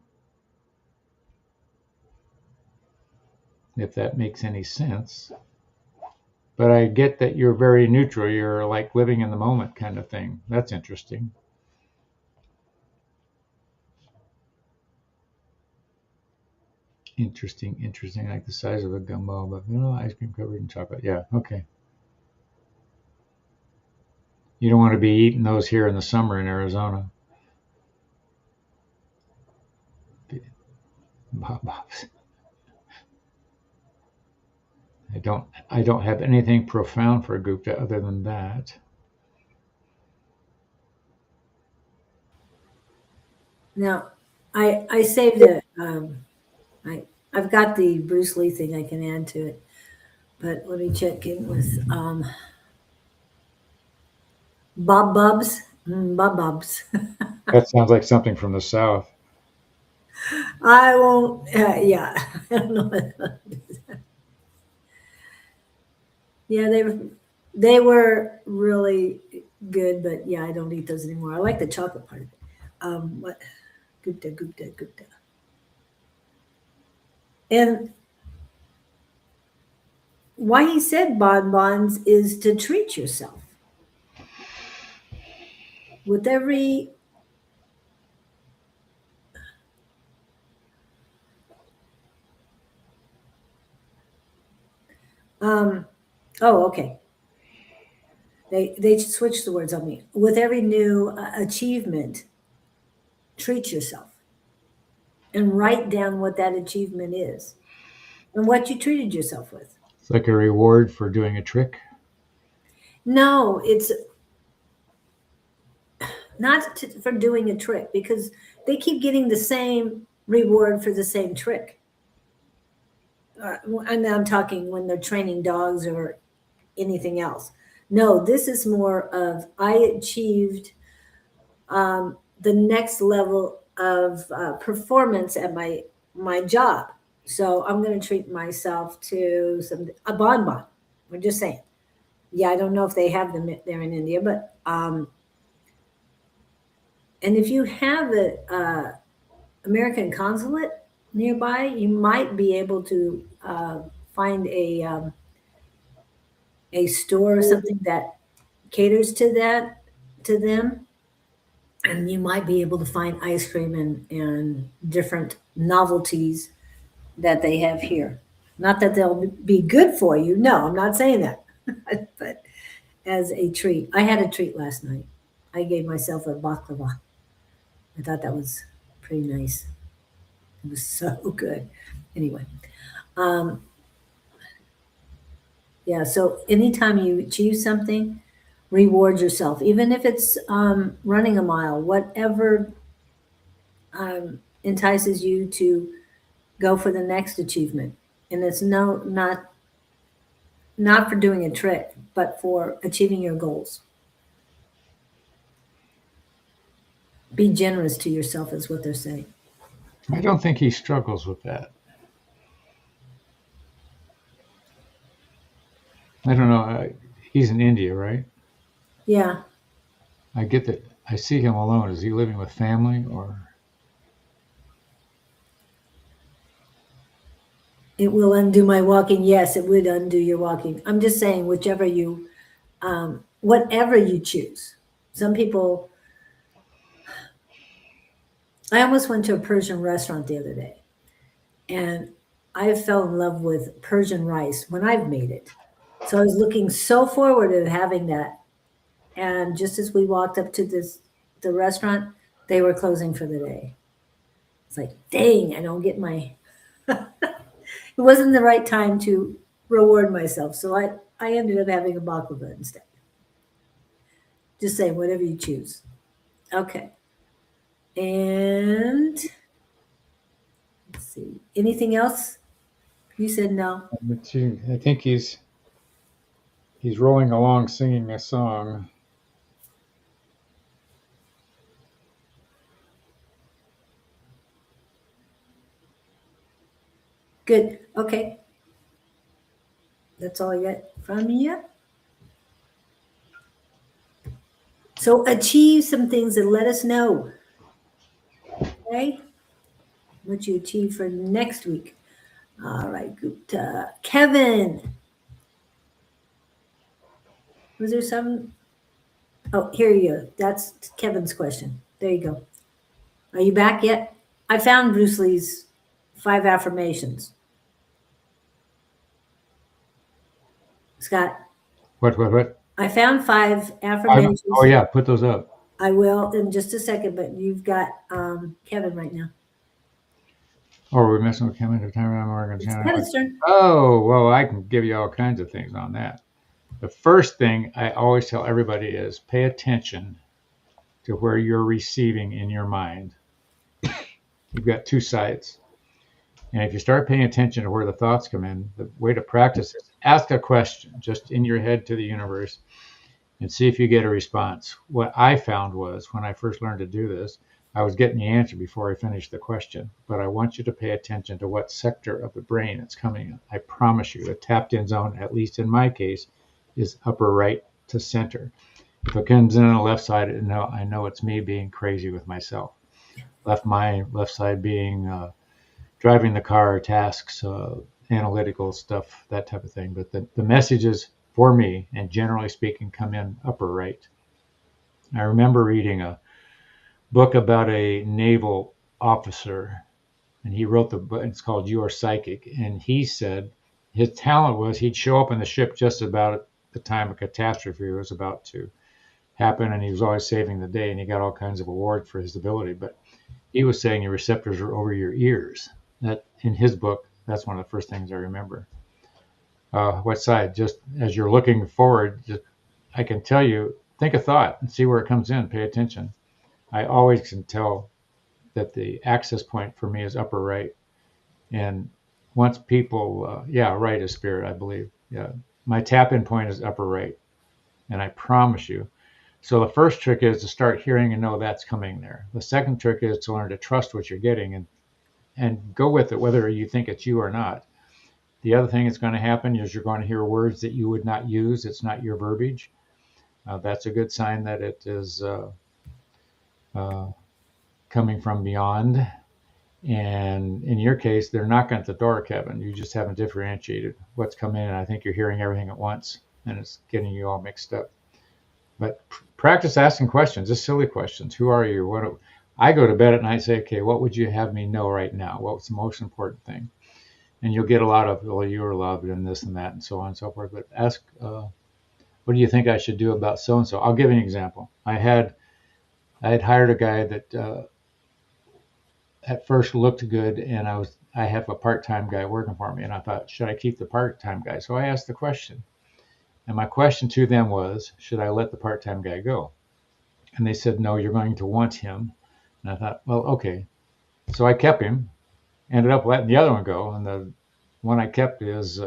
If that makes any sense. But I get that you're very neutral. You're like living in the moment kind of thing. That's interesting. Interesting. Like the size of a gumball, but vanilla ice cream covered in chocolate. Yeah, okay. You don't want to be eating those here in the summer in Arizona. Bobs. I don't have anything profound for Gupta other than that. Now, I saved it. I've got the Bruce Lee thing I can add to it, but let me check in with Bob Bubs. Bob Bubs. That sounds like something from the South. I won't. Yeah, I don't know. Yeah, they were really good, but yeah, I don't eat those anymore. I like the chocolate part of it. What? Gupta. And why he said bonbons is to treat yourself. With every oh, okay. They switched the words on me. With every new achievement, treat yourself and write down what that achievement is and what you treated yourself with. It's like a reward for doing a trick. No, it's not for doing a trick because they keep getting the same reward for the same trick. And I'm talking when they're training dogs or anything else. No, this is more of I achieved the next level of performance at my job. So I'm going to treat myself to a bonbon. We're just saying. Yeah, I don't know if they have them there in India, but and if you have a American consulate nearby, you might be able to find a store or something that caters to them, and you might be able to find ice cream and different novelties that they have here. Not that they'll be good for you. No, I'm not saying that, but as a treat. I had a treat last night. I gave myself a baklava. I thought that was pretty nice. It was so good. Anyway, um, yeah. So anytime you achieve something, reward yourself, even if it's running a mile, whatever entices you to go for the next achievement. And it's not for doing a trick, but for achieving your goals. Be generous to yourself, is what they're saying. I don't think he struggles with that. I don't know. He's in India, right? Yeah. I get that. I see him alone. Is he living with family or? It will undo my walking. Yes, it would undo your walking. I'm just saying, whatever you choose. Some people, I almost went to a Persian restaurant the other day, and I fell in love with Persian rice when I've made it. So I was looking so forward to having that. And just as we walked up to the restaurant, they were closing for the day. It's like, dang, I don't get my it wasn't the right time to reward myself. So I ended up having a baklava instead. Just saying, whatever you choose. Okay. And let's see. Anything else? You said no. I think he's rolling along singing a song. Good. Okay. That's all I got from you. So achieve some things and let us know. Okay? What you achieve for next week. All right, Gupta. Kevin. Was there some? Oh, here you go. That's Kevin's question. There you go. Are you back yet? I found Bruce Lee's 5 affirmations. Scott, What? I found 5 affirmations. Oh yeah, put those up. I will in just a second, but you've got Kevin right now. Oh, we're messing with Kevin at the time. I'm Oregon. It's Kevin's turn. Oh, well, I can give you all kinds of things on that. The first thing I always tell everybody is pay attention to where you're receiving in your mind. You've got 2 sides. And if you start paying attention to where the thoughts come in, the way to practice is ask a question just in your head to the universe and see if you get a response. What I found was when I first learned to do this, I was getting the answer before I finished the question. But I want you to pay attention to what sector of the brain it's coming in. I promise you, the tapped in zone, at least in my case, is upper right to center. If it comes in on the left side, I know it's me being crazy with myself. Left side being driving the car, tasks, analytical stuff, that type of thing. But the messages for me, and generally speaking, come in upper right. I remember reading a book about a naval officer, and he wrote the book. It's called You Are Psychic, and he said his talent was he'd show up on the ship just about at the time a catastrophe was about to happen, and he was always saving the day, and he got all kinds of awards for his ability. But he was saying your receptors are over your ears. That in his book, that's one of the first things I remember. What side? Just as you're looking forward, just I can tell you, think a thought and see where it comes in. Pay attention. I always can tell that the access point for me is upper right. And once people, right is spirit, I believe. Yeah, my tap in point is upper right. And I promise you. So the first trick is to start hearing and know that's coming there. The second trick is to learn to trust what you're getting and go with it, whether you think it's you or not. The other thing that's going to happen is you're going to hear words that you would not use. It's not your verbiage. That's a good sign that it is coming from beyond. And in your case, they're knocking at the door, Kevin. You just haven't differentiated what's coming in. I think you're hearing everything at once, and it's getting you all mixed up. But practice asking questions, just silly questions. Who are you? I go to bed at night and say, okay, what would you have me know right now? What's the most important thing? And you'll get a lot of, well, you were loved and this and that and so on and so forth. But ask, what do you think I should do about so-and-so? I'll give you an example. I had hired a guy that at first looked good, and I have a part-time guy working for me, and I thought, should I keep the part-time guy? So I asked the question. And my question to them was, should I let the part-time guy go? And they said, no, you're going to want him. And I thought, well, okay. So I kept him, ended up letting the other one go. And the one I kept is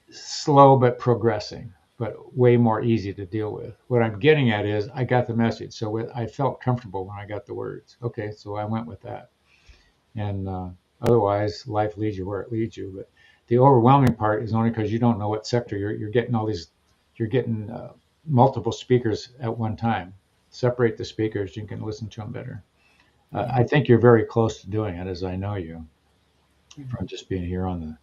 slow but progressing, but way more easy to deal with. What I'm getting at is I got the message. So I felt comfortable when I got the words. Okay, so I went with that. And otherwise, life leads you where it leads you. But the overwhelming part is only because you don't know what sector you're getting all these. You're getting multiple speakers at one time. Separate the speakers, you can listen to them better. I think you're very close to doing it, as I know you from just being here on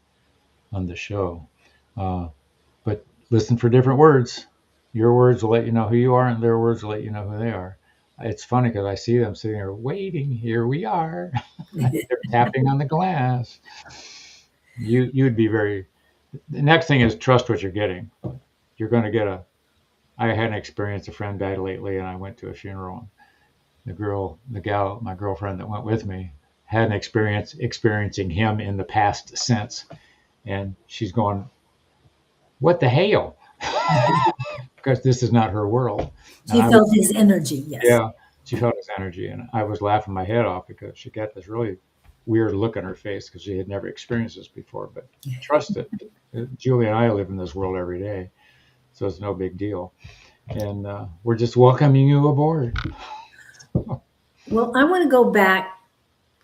the show. But listen for different words. Your words will let you know who you are, and their words will let you know who they are. It's funny because I see them sitting there waiting. Here we are. They're tapping on the glass. You'd be very. The next thing is trust what you're getting. You're going to get I had an experience. A friend died lately, and I went to a funeral. The gal, my girlfriend that went with me, had an experience experiencing him in the past sense, and she's going, "What the hell?" Because this is not her world. She felt his energy, yes. Yeah, she felt his energy, and I was laughing my head off because she got this really weird look on her face because she had never experienced this before. But trust it. Julie and I live in this world every day, so it's no big deal. And we're just welcoming you aboard. Well, I want to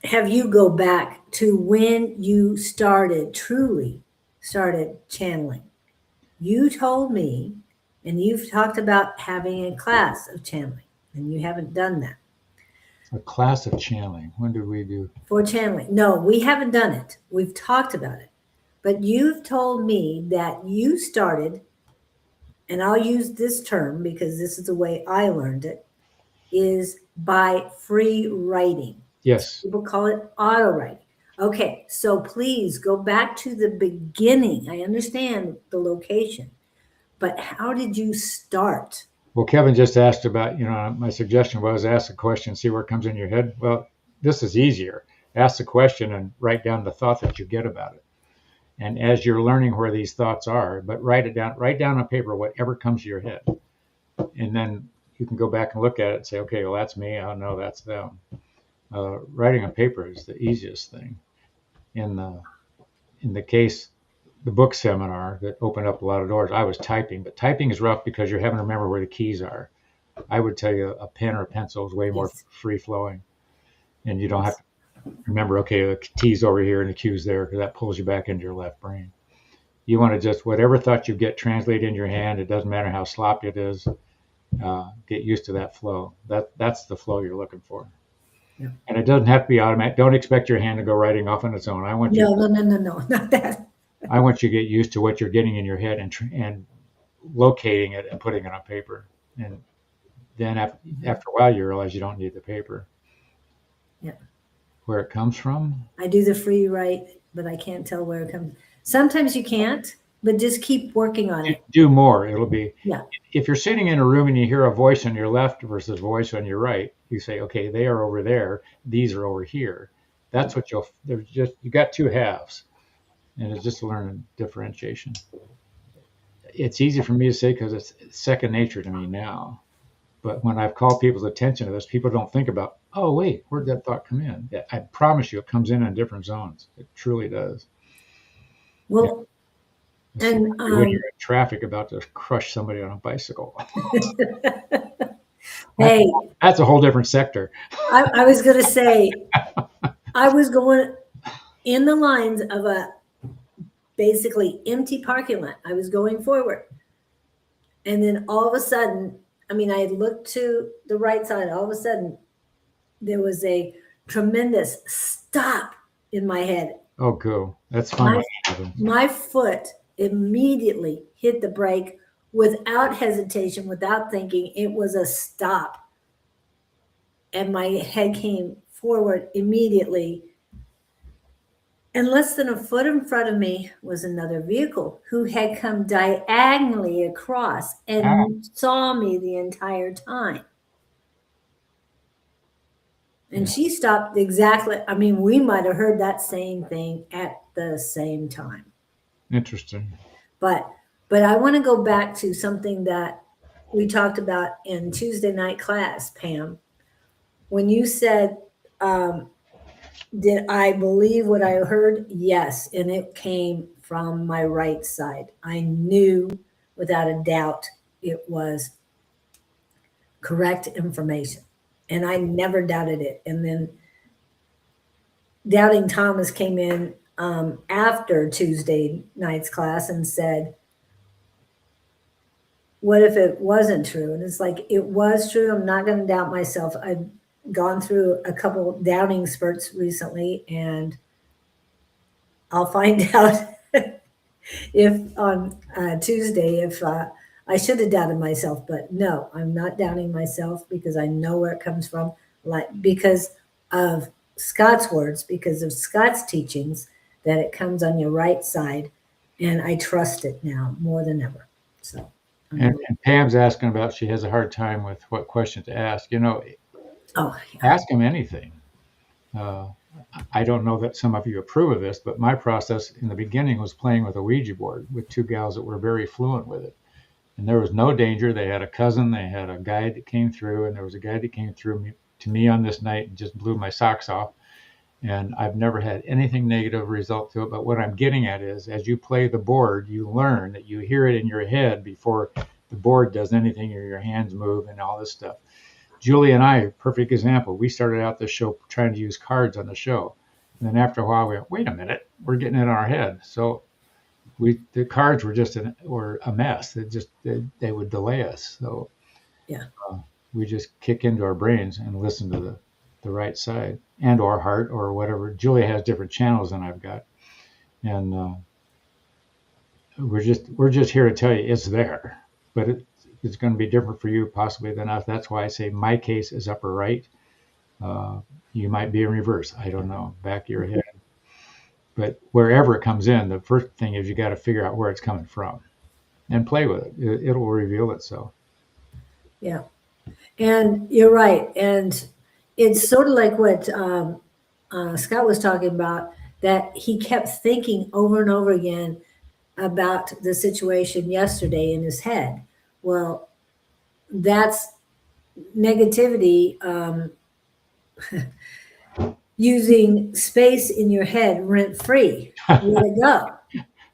have you go back to when you truly started channeling. You told me, and you've talked about having a class of channeling, and you haven't done that. A class of channeling. When did we do? For channeling. No, we haven't done it. We've talked about it. But you've told me that you started, and I'll use this term because this is the way I learned it, is by free writing. Yes. People call it auto writing. Okay, so please go back to the beginning. I understand the location, but how did you start? Well, Kevin just asked about, my suggestion was ask a question, see where it comes in your head. Well, this is easier. Ask the question and write down the thought that you get about it. And as you're learning where these thoughts are, but write down on paper whatever comes to your head. And then you can go back and look at it and say, okay, well, that's me. Oh, no, that's them. Writing on paper is the easiest thing. In the case, the book seminar that opened up a lot of doors, I was typing, but typing is rough because you're having to remember where the keys are. I would tell you a pen or a pencil is way more free flowing, and you don't have to remember, okay, the T's over here and the Q's there, because that pulls you back into your left brain. You want to just, whatever thought you get, translate in your hand. It doesn't matter how sloppy it is. Get used to that flow. That's the flow you're looking for. Yeah. And it doesn't have to be automatic. Don't expect your hand to go writing off on its own. I want you. No, not that. I want you to get used to what you're getting in your head and locating it and putting it on paper. And then after a while, you realize you don't need the paper. Yeah. Where it comes from. I do the free write, but I can't tell where it comes. Sometimes you can't, but just keep working on it. Do more. It'll be. Yeah. If you're sitting in a room and you hear a voice on your left versus a voice on your right, you say, okay, they are over there. These are over here. That's what you got two halves. And it's just learning differentiation. It's easy for me to say because it's second nature to me now. But when I've called people's attention to this, people don't think about, oh, wait, where'd that thought come in? I promise you, it comes in different zones. It truly does. Well, yeah. and when you're in traffic about to crush somebody on a bicycle. Hey, that's a whole different sector. I was going to say, I was going in the lines of a basically empty parking lot. I was going forward. And then all of a sudden, I mean, I had looked to the right side. All of a sudden, there was a tremendous stop in my head. Oh, go. That's fun. My foot immediately hit the brake without hesitation, without thinking. It was a stop. And my head came forward immediately. And less than a foot in front of me was another vehicle who had come diagonally across and saw me the entire time. And she stopped exactly. I mean, we might have heard that same thing at the same time. Interesting. But I want to go back to something that we talked about in Tuesday night class, Pam. When you said, did I believe what I heard? Yes. And it came from my right side. I knew without a doubt it was correct information. And I never doubted it. And then Doubting Thomas came in after Tuesday night's class and said, what if it wasn't true? And it's like, it was true. I'm not going to doubt myself. I've gone through a couple doubting spurts recently, and I'll find out if on Tuesday, if I should have doubted myself. But no, I'm not doubting myself because I know where it comes from, like because of Scott's words, because of Scott's teachings, that it comes on your right side, and I trust it now more than ever. So. And Pam's asking about, she has a hard time with what question to ask. You know, ask him anything. I don't know that some of you approve of this, but my process in the beginning was playing with a Ouija board with two gals that were very fluent with it. And there was no danger. They had a cousin, they had a guide that came through, and there was a guy that came through to me on this night and just blew my socks off. And I've never had anything negative result to it. But what I'm getting at is, as you play the board, you learn that you hear it in your head before the board does anything or your hands move and all this stuff. Julie and I, perfect example. We started out the show trying to use cards on the show. And then after a while, we went, wait a minute, we're getting in our head. So the cards were a mess. They would delay us. So yeah, we just kick into our brains and listen to the right side and or heart or whatever. Julia has different channels than I've got, and we're just here to tell you it's there, but it's going to be different for you possibly than us. That's why I say my case is upper right. You might be in reverse. I don't know, back of your head. But wherever it comes in, the first thing is you got to figure out where it's coming from and play with it. It'll reveal itself. Yeah, and you're right. And it's sort of like what Scott was talking about, that he kept thinking over and over again about the situation yesterday in his head. Well, that's negativity, using space in your head rent free. Where to go?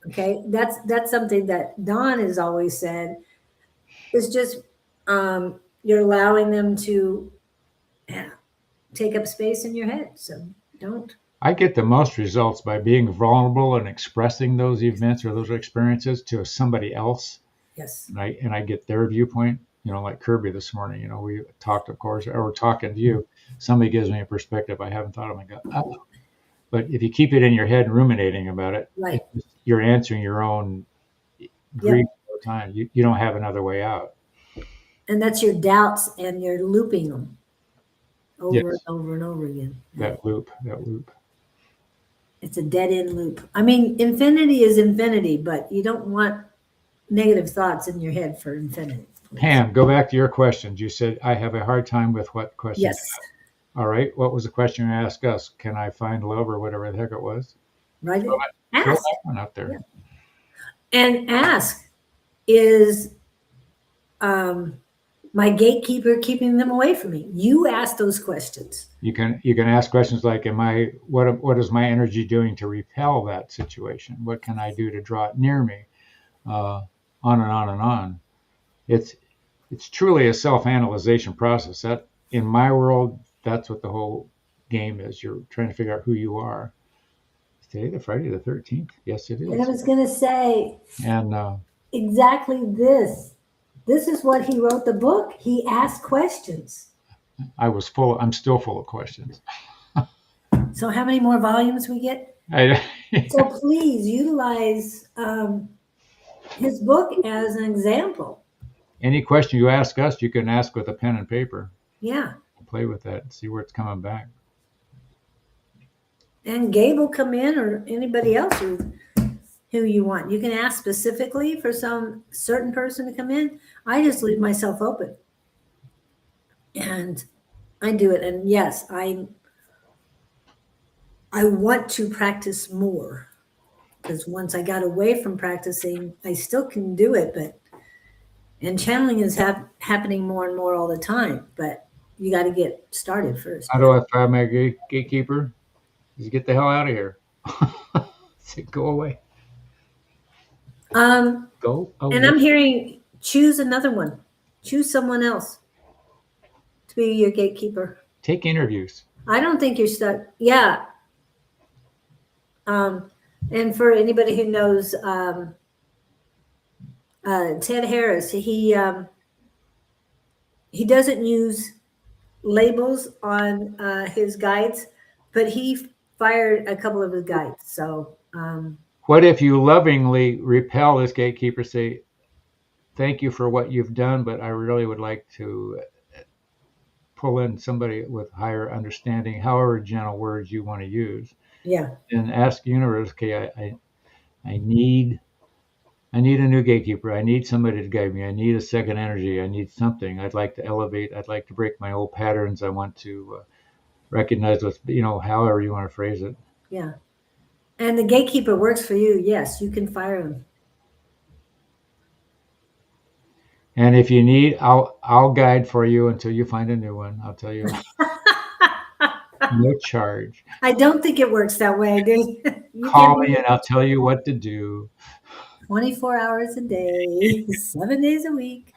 Okay, that's something that Don has always said. It's just you're allowing them to take up space in your head. So don't. I get the most results by being vulnerable and expressing those events or those experiences to somebody else. Yes. And I get their viewpoint. like Kirby this morning, we talked, of course, or we're talking to you. Somebody gives me a perspective I haven't thought of. I go, oh. But if you keep it in your head and ruminating about it, Right. you're answering your own grief all the time. You don't have another way out. And that's your doubts, and you're looping them over Yes. and over and over again. That loop. It's a dead end loop. I mean, infinity is infinity, but you don't want negative thoughts in your head for infinity. Please. Pam, go back to your questions. You said, I have a hard time with what question? Yes. All right. What was the question you asked us? Can I find love, or whatever the heck it was? Right? Throw Ask. that one out there. Yeah. And ask, is my gatekeeper keeping them away from me? You ask those questions. You can ask questions like, what is my energy doing to repel that situation? What can I do to draw it near me? On and on and on. It's truly a self-analyzation process. That, in my world, that's what the whole game is. You're trying to figure out who you are. Is today the Friday the 13th? Yes, it is. And I was going to say, and exactly this. This is what he wrote the book. He asked questions. I'm still full of questions. So how many more volumes we get? So please utilize his book as an example. Any question you ask us, you can ask with a pen and paper. Yeah. Play with that and see where it's coming back. And Gabe will come in, or anybody else who you want. You can ask specifically for some certain person to come in. I just leave myself open. And I do it. And yes, I want to practice more, because once I got away from practicing, I still can do it, and channeling is happening more and more all the time, but you got to get started first. How do I find my gatekeeper? Just get the hell out of here. Say, go away. Go away. And I'm hearing, choose another one. Choose someone else to be your gatekeeper. Take interviews. I don't think you're stuck. Yeah. And for anybody who knows Ted Harris, he doesn't use labels on his guides, but he fired a couple of his guides. So what if you lovingly repel this gatekeeper, say, thank you for what you've done, but I really would like to pull in somebody with higher understanding, however gentle words you want to use. Yeah. And ask the universe, okay, I need a new gatekeeper. I need somebody to guide me. I need a second energy. I need something. I'd like to elevate. I'd like to break my old patterns. I want to recognize what's, however you want to phrase it. Yeah. And the gatekeeper works for you. Yes, you can fire him. And if you need, I'll guide for you until you find a new one. I'll tell you. No charge. I don't think it works that way. Call me and I'll tell you what to do. 24 hours a day, 7 days a week.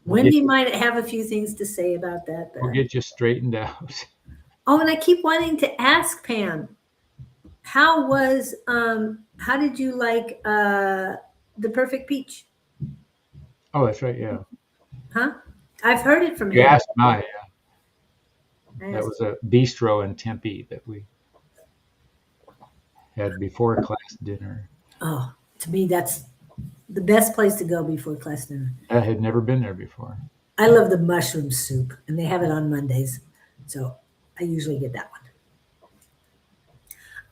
Wendy might have a few things to say about that. We'll get you straightened out. Oh, and I keep wanting to ask Pam, how did you like The Perfect Peach? Oh, that's right. Yeah. Huh? I've heard it from him. You asked Maya. That was a bistro in Tempe that we had before class dinner. Oh, to me, that's the best place to go before class dinner. I had never been there before. I love the mushroom soup, and they have it on Mondays. So I usually get that one.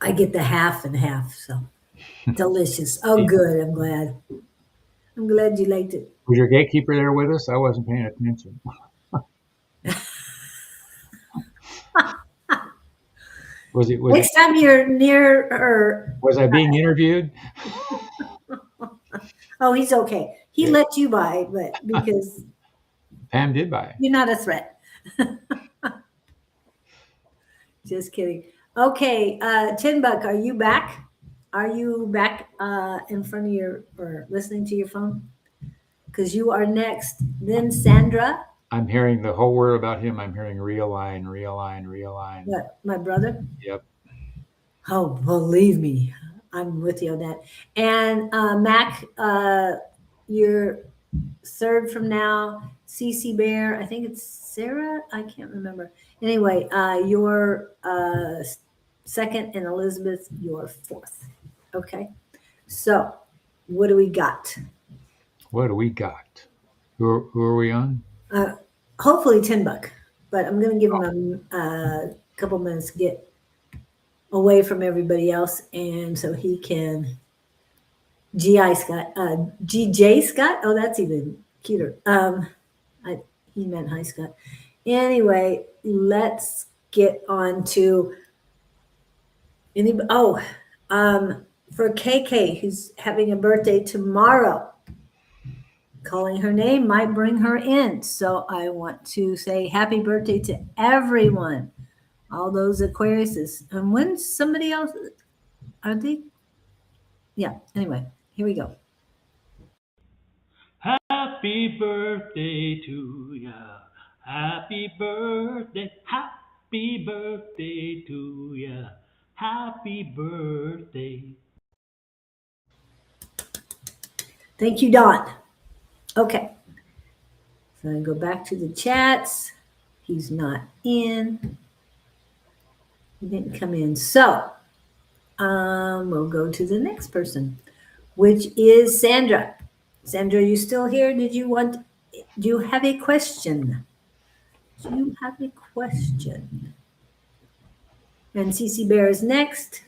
I get the half and half, so delicious. Oh, good. I'm glad. I'm glad you liked it. Was your gatekeeper there with us? I wasn't paying attention. Next time you're near her. Was I being interviewed? Oh, he's okay. He let you by, but because Pam did buy. You're not a threat. Just kidding. Okay, Tin Buck, are you back? Are you back in front of or listening to your phone? Because you are next. Then Sandra. I'm hearing the whole word about him. I'm hearing realign, realign, realign. What, my brother? Yep. Oh, believe me, I'm with you on that. And Mac, you're third from now. Cece Bear, I think it's Sarah. I can't remember. Anyway, you're second, and Elizabeth, you're fourth. Okay. So, what do we got? What do we got? Who are we on? Hopefully $10, but I'm going to give him a couple minutes to get away from everybody else, and so he can. GI Scott, GJ Scott. Oh, that's even cuter. He meant hi Scott. Anyway, let's get on to any. Oh, for KK, who's having a birthday tomorrow. Calling her name might bring her in. So I want to say happy birthday to everyone, all those Aquariuses. And when somebody else, are they? Yeah, anyway, here we go. Happy birthday to ya. Happy birthday to ya. Happy birthday. Thank you, Don. Okay. So I go back to the chats. He's not in. He didn't come in. So we'll go to the next person, which is Sandra. Sandra, are you still here? Do you have a question? Do you have a question? And CC Bear is next.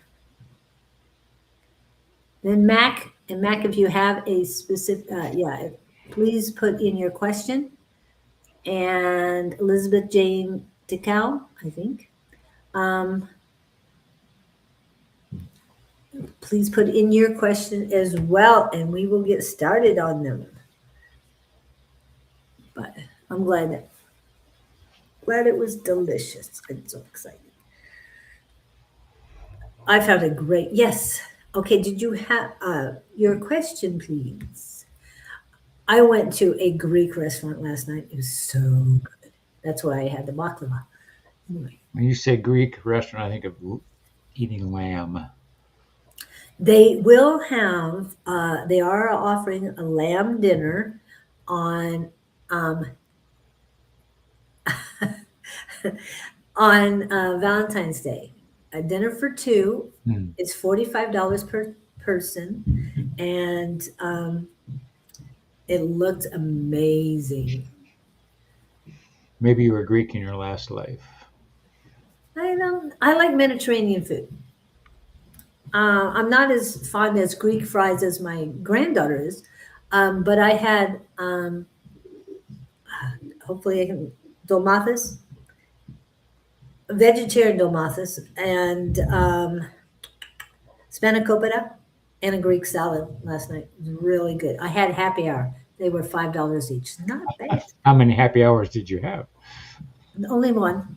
Then Mac. And Mac, if you have a specific, please put in your question. And Elizabeth Jane DeCal, I think. Please put in your question as well, and we will get started on them. But I'm glad it was delicious. I'm so excited. I found a great, yes. Okay, did you have your question, please? I went to a Greek restaurant last night. It was so good. That's why I had the baklava. Anyway. When you say Greek restaurant, I think of eating lamb. They will have, they are offering a lamb dinner on on Valentine's Day. A dinner for two is $45 per person, and it looked amazing. Maybe you were Greek in your last life. I like Mediterranean food. I'm not as fond as Greek fries as my granddaughter is, but I had hopefully I can dolmathis, vegetarian dolmathis, and spanakopita, and a Greek salad last night. It was really good. I had happy hour. They were $5 each. Not bad. How many happy hours did you have? Only one.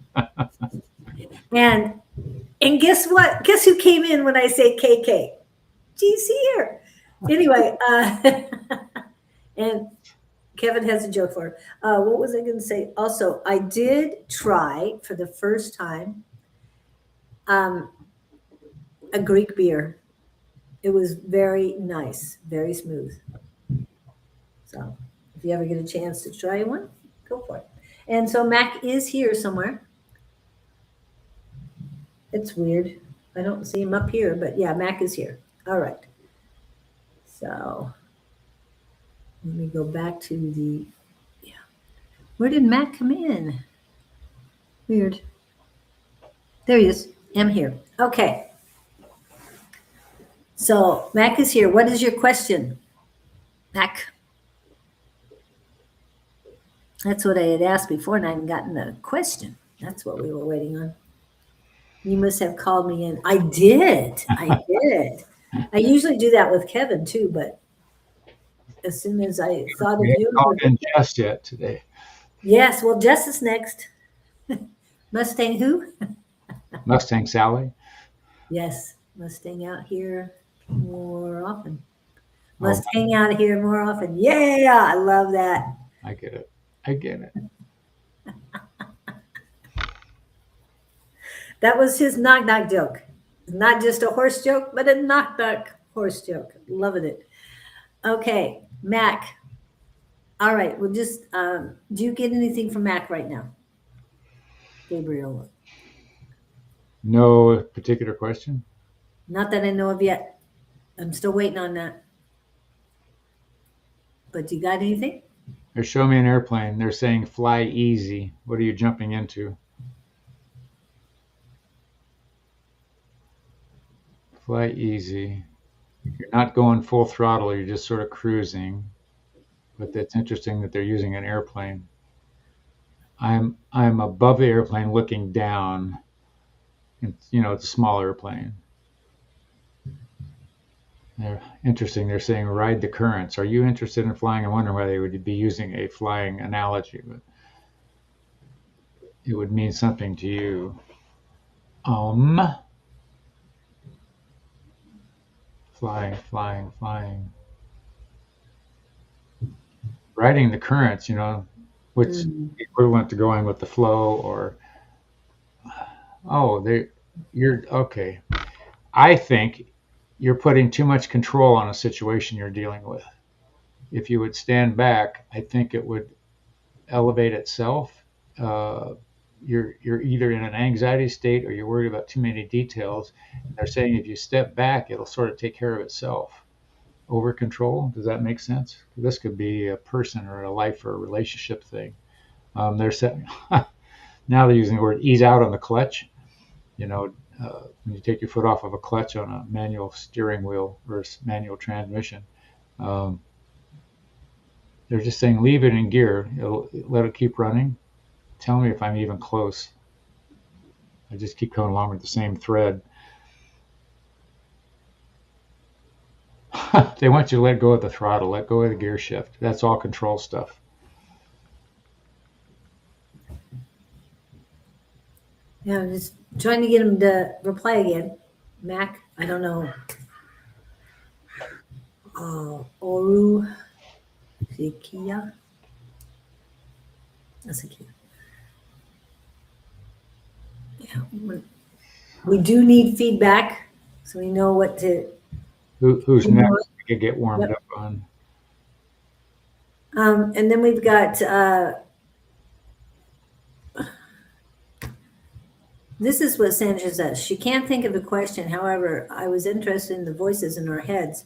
And guess what? Guess who came in when I say KK? She's here. Anyway, and Kevin has a joke for her. What was I going to say? Also, I did try for the first time a Greek beer. It was very nice, very smooth. So if you ever get a chance to try one, go for it. And so Mac is here somewhere. It's weird. I don't see him up here, but yeah, Mac is here. All right. So let me go back to the, yeah. Where did Mac come in? Weird. There he is. I'm here. Okay. So Mac is here. What is your question, Mac? That's what I had asked before, and I haven't gotten the question. That's what we were waiting on. You must have called me in. I did. I did. I usually do that with Kevin too, but as soon as I thought of We haven't you. called in just yet today. Yes, well, Jess is next. Mustang who? Mustang Sally. Yes, must hang out here more often. Must hang out here more often. Yeah, I love that. I get it. I get it. That was his knock knock joke. Not just a horse joke, but a knock knock horse joke. Loving it. Okay, Mac. All right. Well, just do you get anything from Mac right now, Gabriel? No particular question? Not that I know of yet. I'm still waiting on that. But you got anything? They're showing me an airplane. They're saying fly easy. What are you jumping into? Fly easy. You're not going full throttle. You're just sort of cruising. But that's interesting that they're using an airplane. I'm above the airplane looking down. And, it's a small airplane. They're interesting. They're saying ride the currents. Are you interested in flying? I wonder why they would be using a flying analogy, but it would mean something to you. Flying, flying, flying. Riding the currents, which equivalent to going with the flow or you're okay. I think you're putting too much control on a situation you're dealing with. If you would stand back, I think it would elevate itself. You're either in an anxiety state or you're worried about too many details. And they're saying if you step back, it'll sort of take care of itself. Over control, does that make sense? This could be a person or a life or a relationship thing. They're saying now they're using the word ease out on the clutch. When you take your foot off of a clutch on a manual steering wheel versus manual transmission, um, they're just saying leave it in gear. Let it keep running. Tell me if I'm even close. I just keep going along with the same thread. They want you to let go of the throttle, let go of the gear shift. That's all control stuff. Yeah, I'm just trying to get him to reply again. Mac, I don't know. Oru Sikia. That's a key. Yeah, we do need feedback, so we know what to. Who's next? I could get warmed up on. And then we've got. This is what Sandra says. She can't think of a question. However, I was interested in the voices in our heads.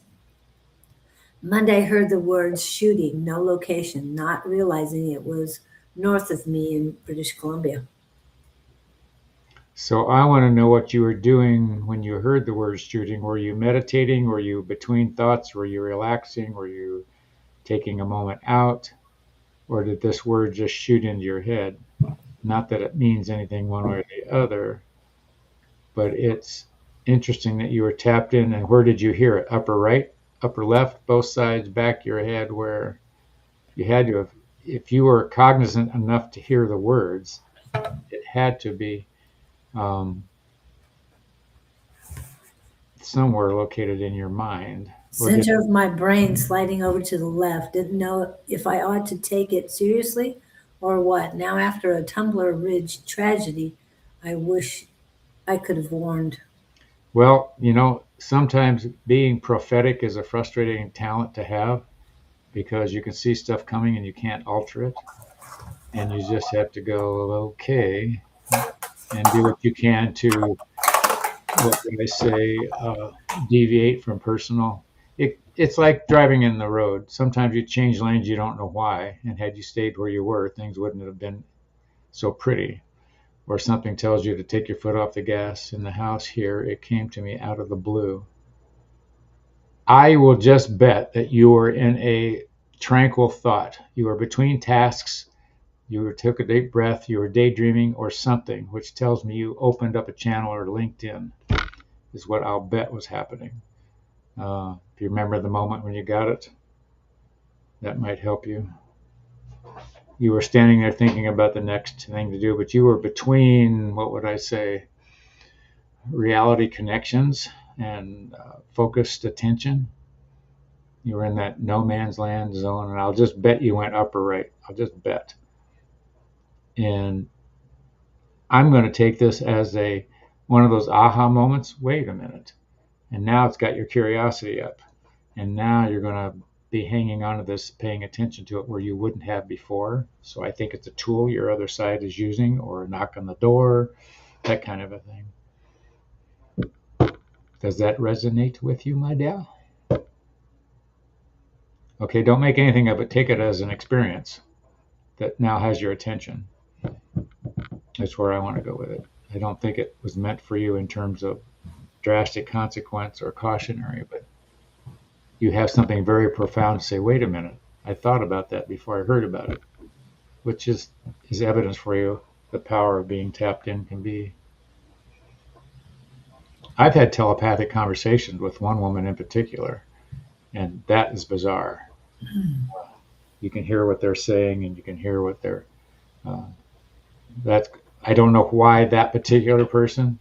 Monday, I heard the words shooting, no location, not realizing it was north of me in British Columbia. So I want to know what you were doing when you heard the word shooting. Were you meditating? Were you between thoughts? Were you relaxing? Were you taking a moment out? Or did this word just shoot into your head? Not that it means anything one way or the other, but it's interesting that you were tapped in. And where did you hear it? Upper right, upper left, both sides, back of your head, where you had to have, if you were cognizant enough to hear the words, it had to be somewhere located in your mind. Center of my brain sliding over to the left. Didn't know if I ought to take it seriously or what. Now, after a Tumbler Ridge tragedy, I wish I could have warned. Well, sometimes being prophetic is a frustrating talent to have because you can see stuff coming and you can't alter it. And you just have to go, okay, and do what you can to, what can I say, deviate from personal. It's like driving in the road. Sometimes you change lanes, you don't know why. And had you stayed where you were, things wouldn't have been so pretty. Or something tells you to take your foot off the gas. In the house here, it came to me out of the blue. I will just bet that you were in a tranquil thought. You were between tasks. You took a deep breath. You were daydreaming or something, which tells me you opened up a channel or LinkedIn, is what I'll bet was happening. If you remember the moment when you got it, that might help you. You were standing there thinking about the next thing to do, but you were between, what would I say, reality connections and focused attention. You were in that no man's land zone, and I'll just bet you went upper right. I'll just bet. And I'm going to take this as one of those aha moments. Wait a minute. And now it's got your curiosity up. And now you're going to be hanging on to this, paying attention to it where you wouldn't have before. So I think it's a tool your other side is using, or a knock on the door, that kind of a thing. Does that resonate with you, my dear? Okay, don't make anything of it. Take it as an experience that now has your attention. That's where I want to go with it. I don't think it was meant for you in terms of drastic consequence or cautionary, but you have something very profound to say, wait a minute, I thought about that before I heard about it, which is evidence for you the power of being tapped in can be. I've had telepathic conversations with one woman in particular, and that is bizarre. You can hear what they're saying, and you can hear what they're. That's I don't know why that particular person,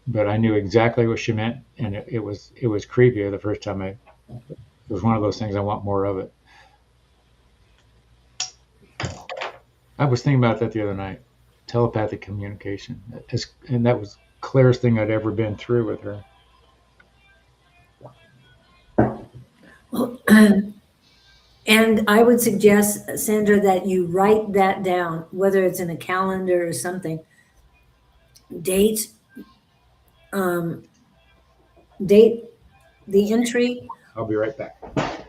but I knew exactly what she meant, and it was creepy the first time It was one of those things I want more of it. I was thinking about that the other night. Telepathic communication, and that was the clearest thing I'd ever been through with her. Well, and I would suggest, Sandra, that you write that down, whether it's in a calendar or something. Date, date the entry, I'll be right back.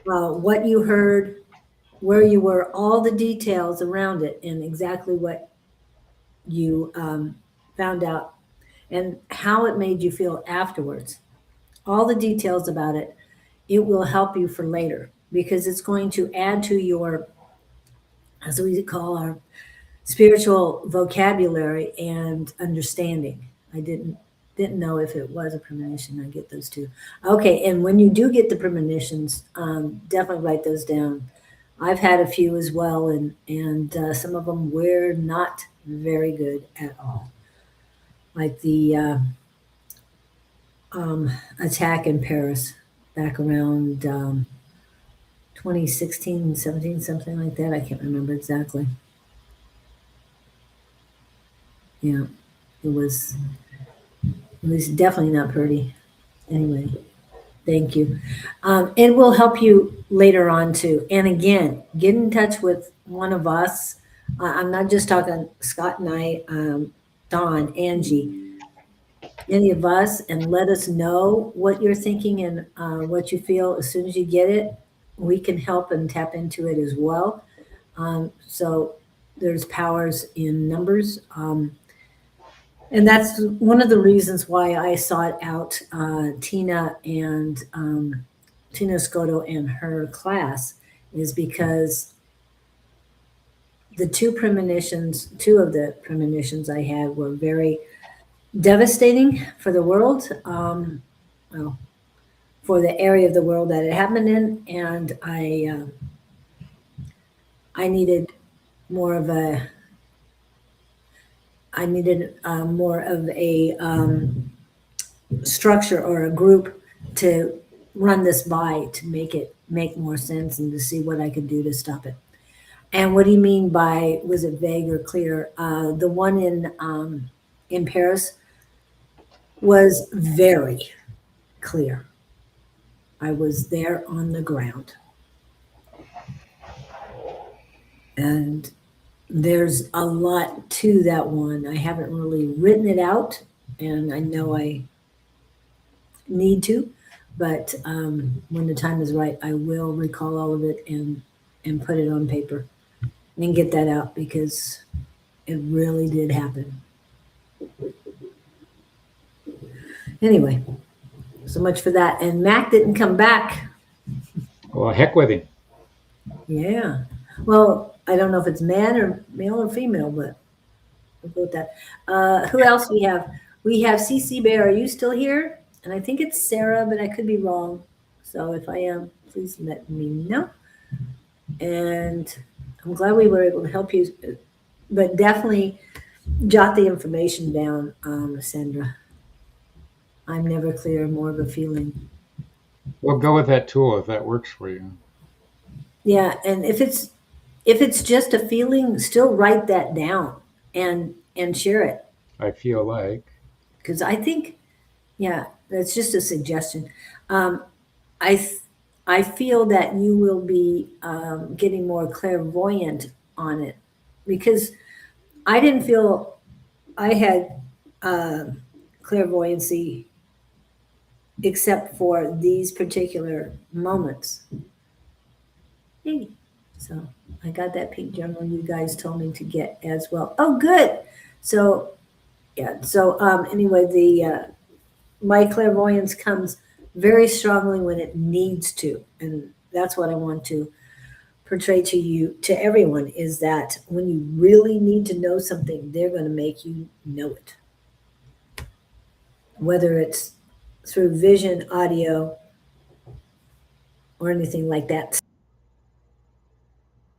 what you heard, where you were, all the details around it, and exactly what you found out, and how it made you feel afterwards. All the details about it. It will help you for later because it's going to add to your, as we call our spiritual vocabulary and understanding. I didn't know if it was a premonition. I get those two. Okay, and when you do get the premonitions, definitely write those down. I've had a few as well, and some of them were not very good at all. Like the attack in Paris back around 2016, 17, something like that. I can't remember exactly. Yeah, it was definitely not pretty. Anyway, thank you. It will help you later on too. And again, get in touch with one of us. I'm not just talking Scott and I, Don, Angie, any of us, and let us know what you're thinking and what you feel as soon as you get it. We can help and tap into it as well. So there's powers in numbers. And that's one of the reasons why I sought out Tina Scotto and her class, is because two of the premonitions I had were very devastating for the world, well, for the area of the world that it happened in, and I needed more of a structure or a group to run this by, to make more sense and to see what I could do to stop it. And what do you mean by, was it vague or clear? The one in Paris was very clear. I was there on the ground. And there's a lot to that one. I haven't really written it out, and I know I need to, but when the time is right, I will recall all of it and put it on paper and get that out, because it really did happen. Anyway, so much for that. And Mac didn't come back. Well, heck with him. Yeah. Well, I don't know if it's male or female, but we'll go with that. Who else we have? We have CC Bear. Are you still here? And I think it's Sarah, but I could be wrong. So if I am, please let me know. And I'm glad we were able to help you, but definitely jot the information down, Sandra. I'm never clear, more of a feeling. Well, go with that tool if that works for you. Yeah, and if it's just a feeling, still write that down and share it. I feel like. Because I think, yeah, that's just a suggestion. I I feel that you will be getting more clairvoyant on it because I didn't feel I had clairvoyancy except for these particular moments. Hey, so I got that pink journal you guys told me to get as well. Oh, good. So yeah. So anyway, the my clairvoyance comes very strongly when it needs to, and that's what I want to portray to you, to everyone, is that when you really need to know something, they're going to make you know it. Whether it's through vision, audio, or anything like that.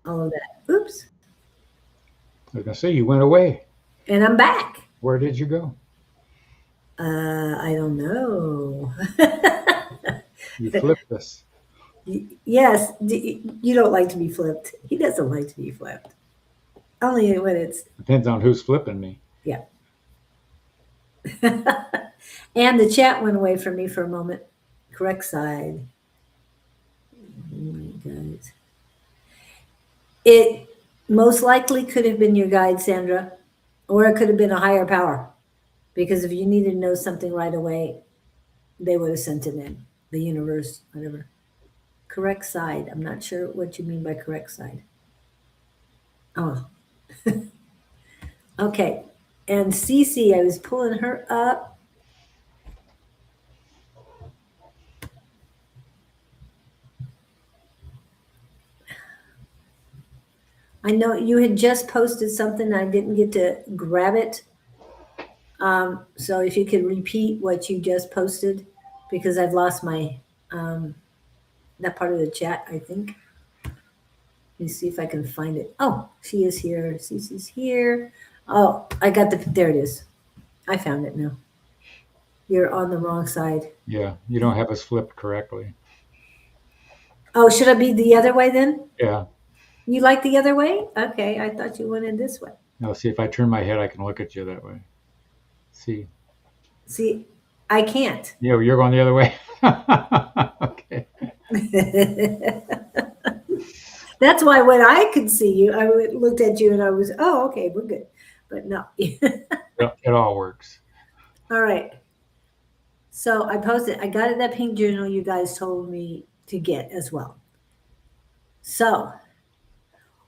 All of that. Oops. I was gonna say you went away. And I'm back. Where did you go? I don't know. You flipped us. Yes, you don't like to be flipped. He doesn't like to be flipped. Only when it's, Depends on who's flipping me. yeah. And the chat went away from me for a moment. Correct side. Oh my guys. It most likely could have been your guide, Sandra, or it could have been a higher power. Because if you needed to know something right away, they would have sent it in. The universe, whatever. Correct side. I'm not sure what you mean by correct side. Oh. Okay. And Cece, I was pulling her up. I know you had just posted something. I didn't get to grab it. So if you could repeat what you just posted, because I've lost my that part of the chat, I think. Let me see if I can find it. Oh, she is here. Cece's here. Oh, I got there it is. I found it now. You're on the wrong side. Yeah, you don't have us flipped correctly. Oh, should I be the other way then? Yeah. You like the other way? Okay, I thought you wanted this way. Now see if I turn my head, I can look at you that way. See. See, I can't. Yeah, you're going the other way. Okay. That's why when I could see you, I looked at you and I was, oh, okay, we're good. But no. It all works. All right. So I posted, I got that pink journal you guys told me to get as well. So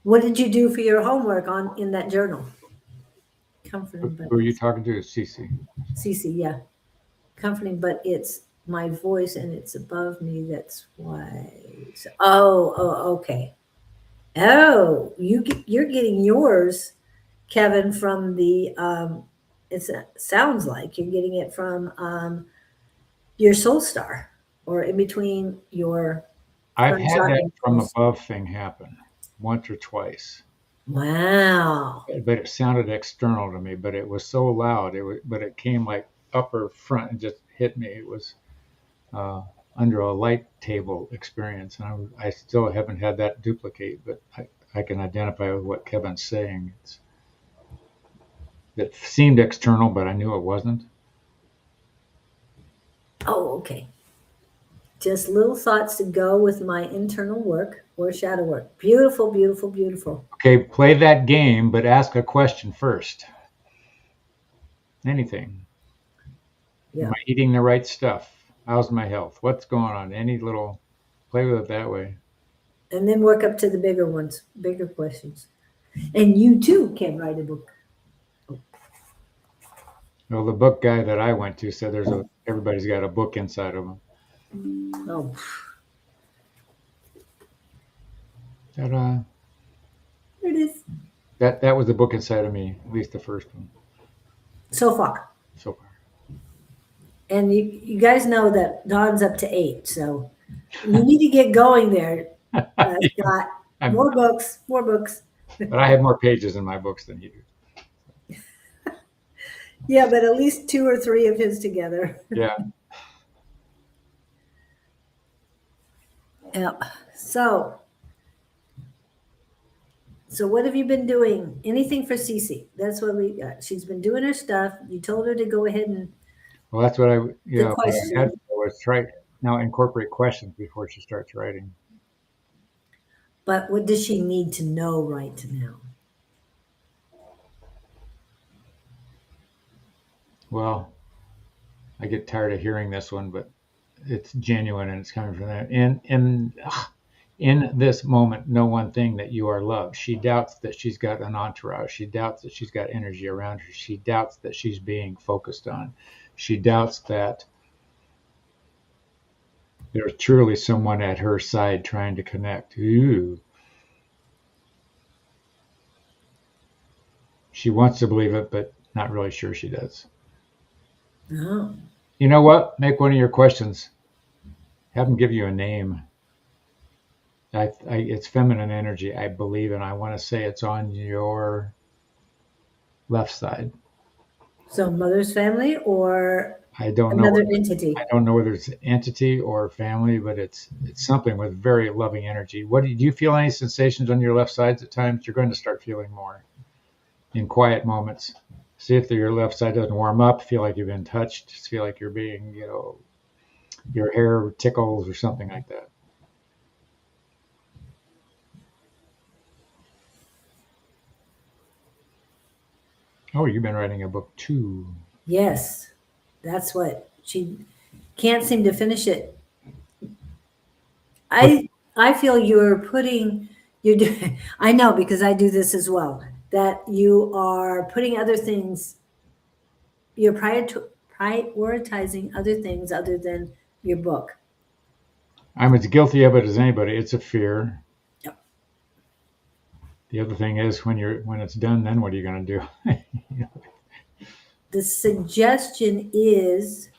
what did you do for your homework in that journal? Comforting, but Who are you talking to? Cece. Cece, yeah. Comforting, but it's my voice and it's above me. That's why. So, okay. Oh, you're getting yours, Kevin, from the it sounds like you're getting it from your soul star, or in between your I've crown had chakra that and from soul- above thing happen once or twice, Wow. but it sounded external to me. But it was so loud. But it came like upper front and just hit me. It was under a light table experience, and I still haven't had that duplicate. But I can identify with what Kevin's saying. It seemed external, but I knew it wasn't. Oh, okay. Just little thoughts to go with my internal work or shadow work. Beautiful, beautiful, beautiful. Okay, play that game, but ask a question first. Anything. Yeah. Am I eating the right stuff? How's my health? What's going on? Any little play with it that way. And then work up to the bigger ones, bigger questions. And you too can write a book. Well, the book guy that I went to said everybody's got a book inside of them. Oh, That there it is. that was the book inside of me, at least the first one So far. so far. And you guys know that Dawn's up to 8, so you need to get going there, Scott. I'm- More books, more books. But I have more pages in my books than you do. Yeah, but at least 2 or 3 of his together. Yeah. Yep. So what have you been doing? Anything for Cece? That's what we got. She's been doing her stuff. You told her to go ahead and Well, that's what I question. had was now incorporate questions before she starts writing. But what does she need to know right now? Well, I get tired of hearing this one, but it's genuine and it's coming from that. In this moment, know one thing, that you are loved. She doubts that she's got an entourage. She doubts that she's got energy around her. She doubts that she's being focused on. She doubts that there's truly someone at her side trying to connect. Ooh. She wants to believe it, but not really sure she does. Oh, You know what? Make one of your questions. Have them give you a name. It's feminine energy, I believe, and I want to say it's on your left side. so mother's family or I don't know. another entity? I don't know whether it's entity or family, but it's something with very loving energy. What do you feel? Any sensations on your left sides at times? You're going to start feeling more in quiet moments. See if your left side doesn't warm up. Feel like you've been touched. Just feel like you're being, your hair tickles or something like that. Oh, you've been writing a book too. Yes, that's what she can't seem to finish it. I feel you're putting you're doing. I know because I do this as well. That you are putting other things. You're prioritizing other things other than your book. I'm as guilty of it as anybody. It's a fear. Yep. The other thing is when it's done, then what are you going to do? The suggestion is,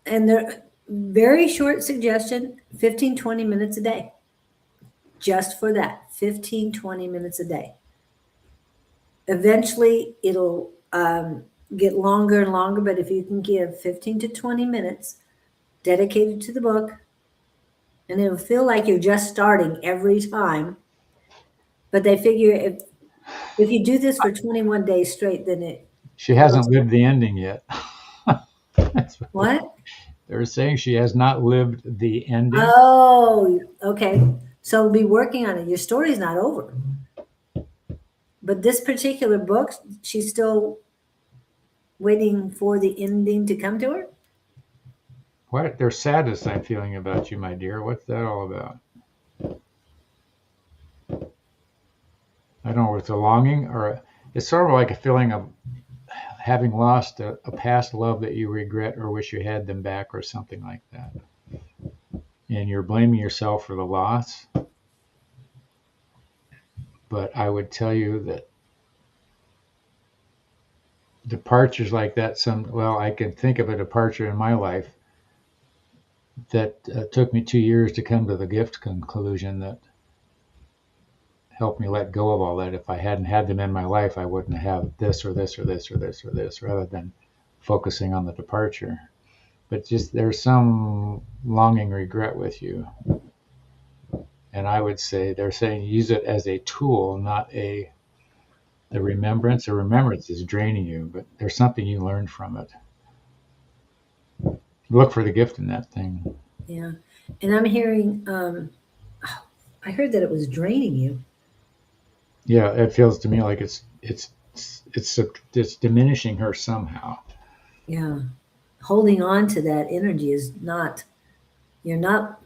and they're very short suggestion, 15, 20 minutes a day. Just for that, 15, 20 minutes a day. Eventually, it'll get longer and longer, but if you can give 15 to 20 minutes dedicated to the book, and it'll feel like you're just starting every time. But they figure if you do this for 21 days straight, then it. She hasn't lived the ending yet. That's What? they're saying. She has not lived the ending. Oh, okay. So be working on it. Your story's not over. But this particular book, she's still waiting for the ending to come to her? What? There's sadness I'm feeling about you, my dear. What's that all about? I don't know if it's a longing or it's sort of like a feeling of having lost a past love that you regret or wish you had them back or something like that. And you're blaming yourself for the loss. But I would tell you that departures like that, I can think of a departure in my life that took me 2 years to come to the gift conclusion that helped me let go of all that. If I hadn't had them in my life, I wouldn't have this or this or this or this or this, rather than focusing on the departure. But just there's some longing regret with you. And I would say they're saying use it as a tool, not the remembrance. A remembrance is draining you, but there's something you learned from it. Look for the gift in that thing. Yeah. And I'm hearing, I heard that it was draining you. Yeah, it feels to me like it's diminishing her somehow. Yeah. Holding on to that energy is you're not,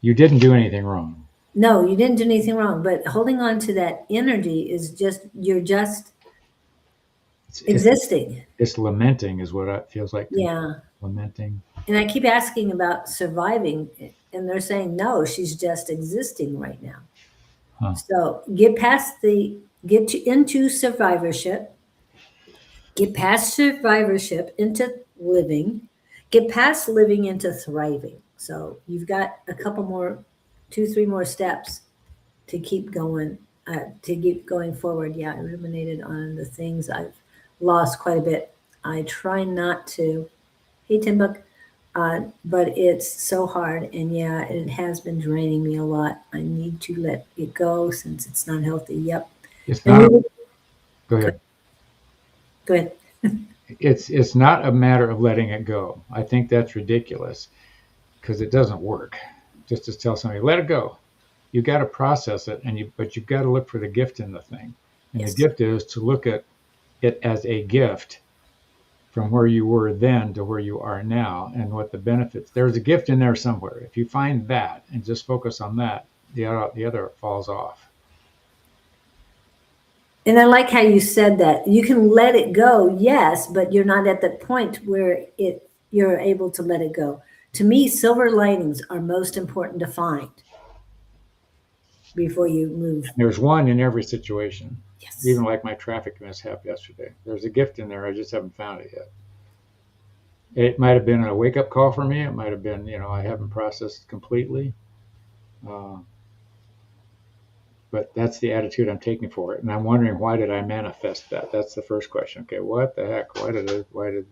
You didn't do anything wrong. no, you didn't do anything wrong, but holding on to that energy is you're just existing. It's lamenting is what it feels like to me. Yeah. Lamenting. And I keep asking about surviving, and they're saying, no, she's just existing right now. Huh. So into survivorship, get past survivorship into living, get past living into thriving. So you've got a couple more, 2-3 more steps to keep going forward. Yeah, I ruminated on the things I've lost quite a bit. I try not to. Hey, Timbuk. But it's so hard, and yeah, it has been draining me a lot. I need to let it go since it's not healthy. Yep. It's And not. we- Go ahead. Go ahead. It's not a matter of letting it go. I think that's ridiculous because it doesn't work. Just to tell somebody, let it go. You got to process it, but you've got to look for the gift in the thing. And the Yes. gift is to look at it as a gift from where you were then to where you are now, and what the benefits. There's a gift in there somewhere. If you find that and just focus on that, the other falls off. And I like how you said that. You can let it go, yes, but you're not at the point where you're able to let it go. To me, silver linings are most important to find before you move. There's one in every situation. Yes. Even like my traffic mishap yesterday. There's a gift in there. I just haven't found it yet. It might have been a wake up call for me. It might have been, I haven't processed completely. But that's the attitude I'm taking for it. And I'm wondering, why did I manifest that? That's the first question. Okay, what the heck? Why did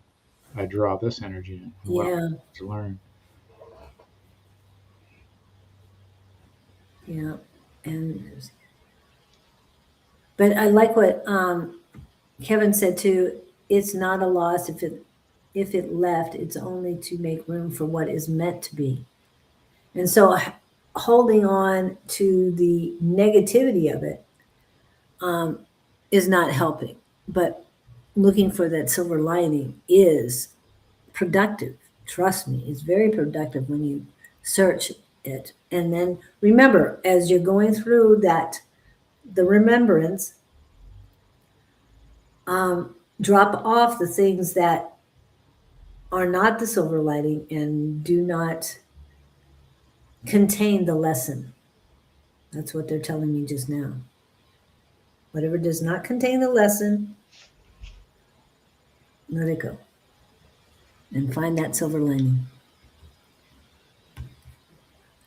I draw this energy in? Yeah. To learn. Yeah. But I like what Kevin said too. It's not a loss if it left. It's only to make room for what is meant to be. And so holding on to the negativity of it is not helping. But looking for that silver lining is productive. Trust me, it's very productive when you search it. And then remember, as you're going through the remembrance, drop off the things that are not the silver lining and do not contain the lesson. That's what they're telling me just now. Whatever does not contain the lesson, let it go. And find that silver lining.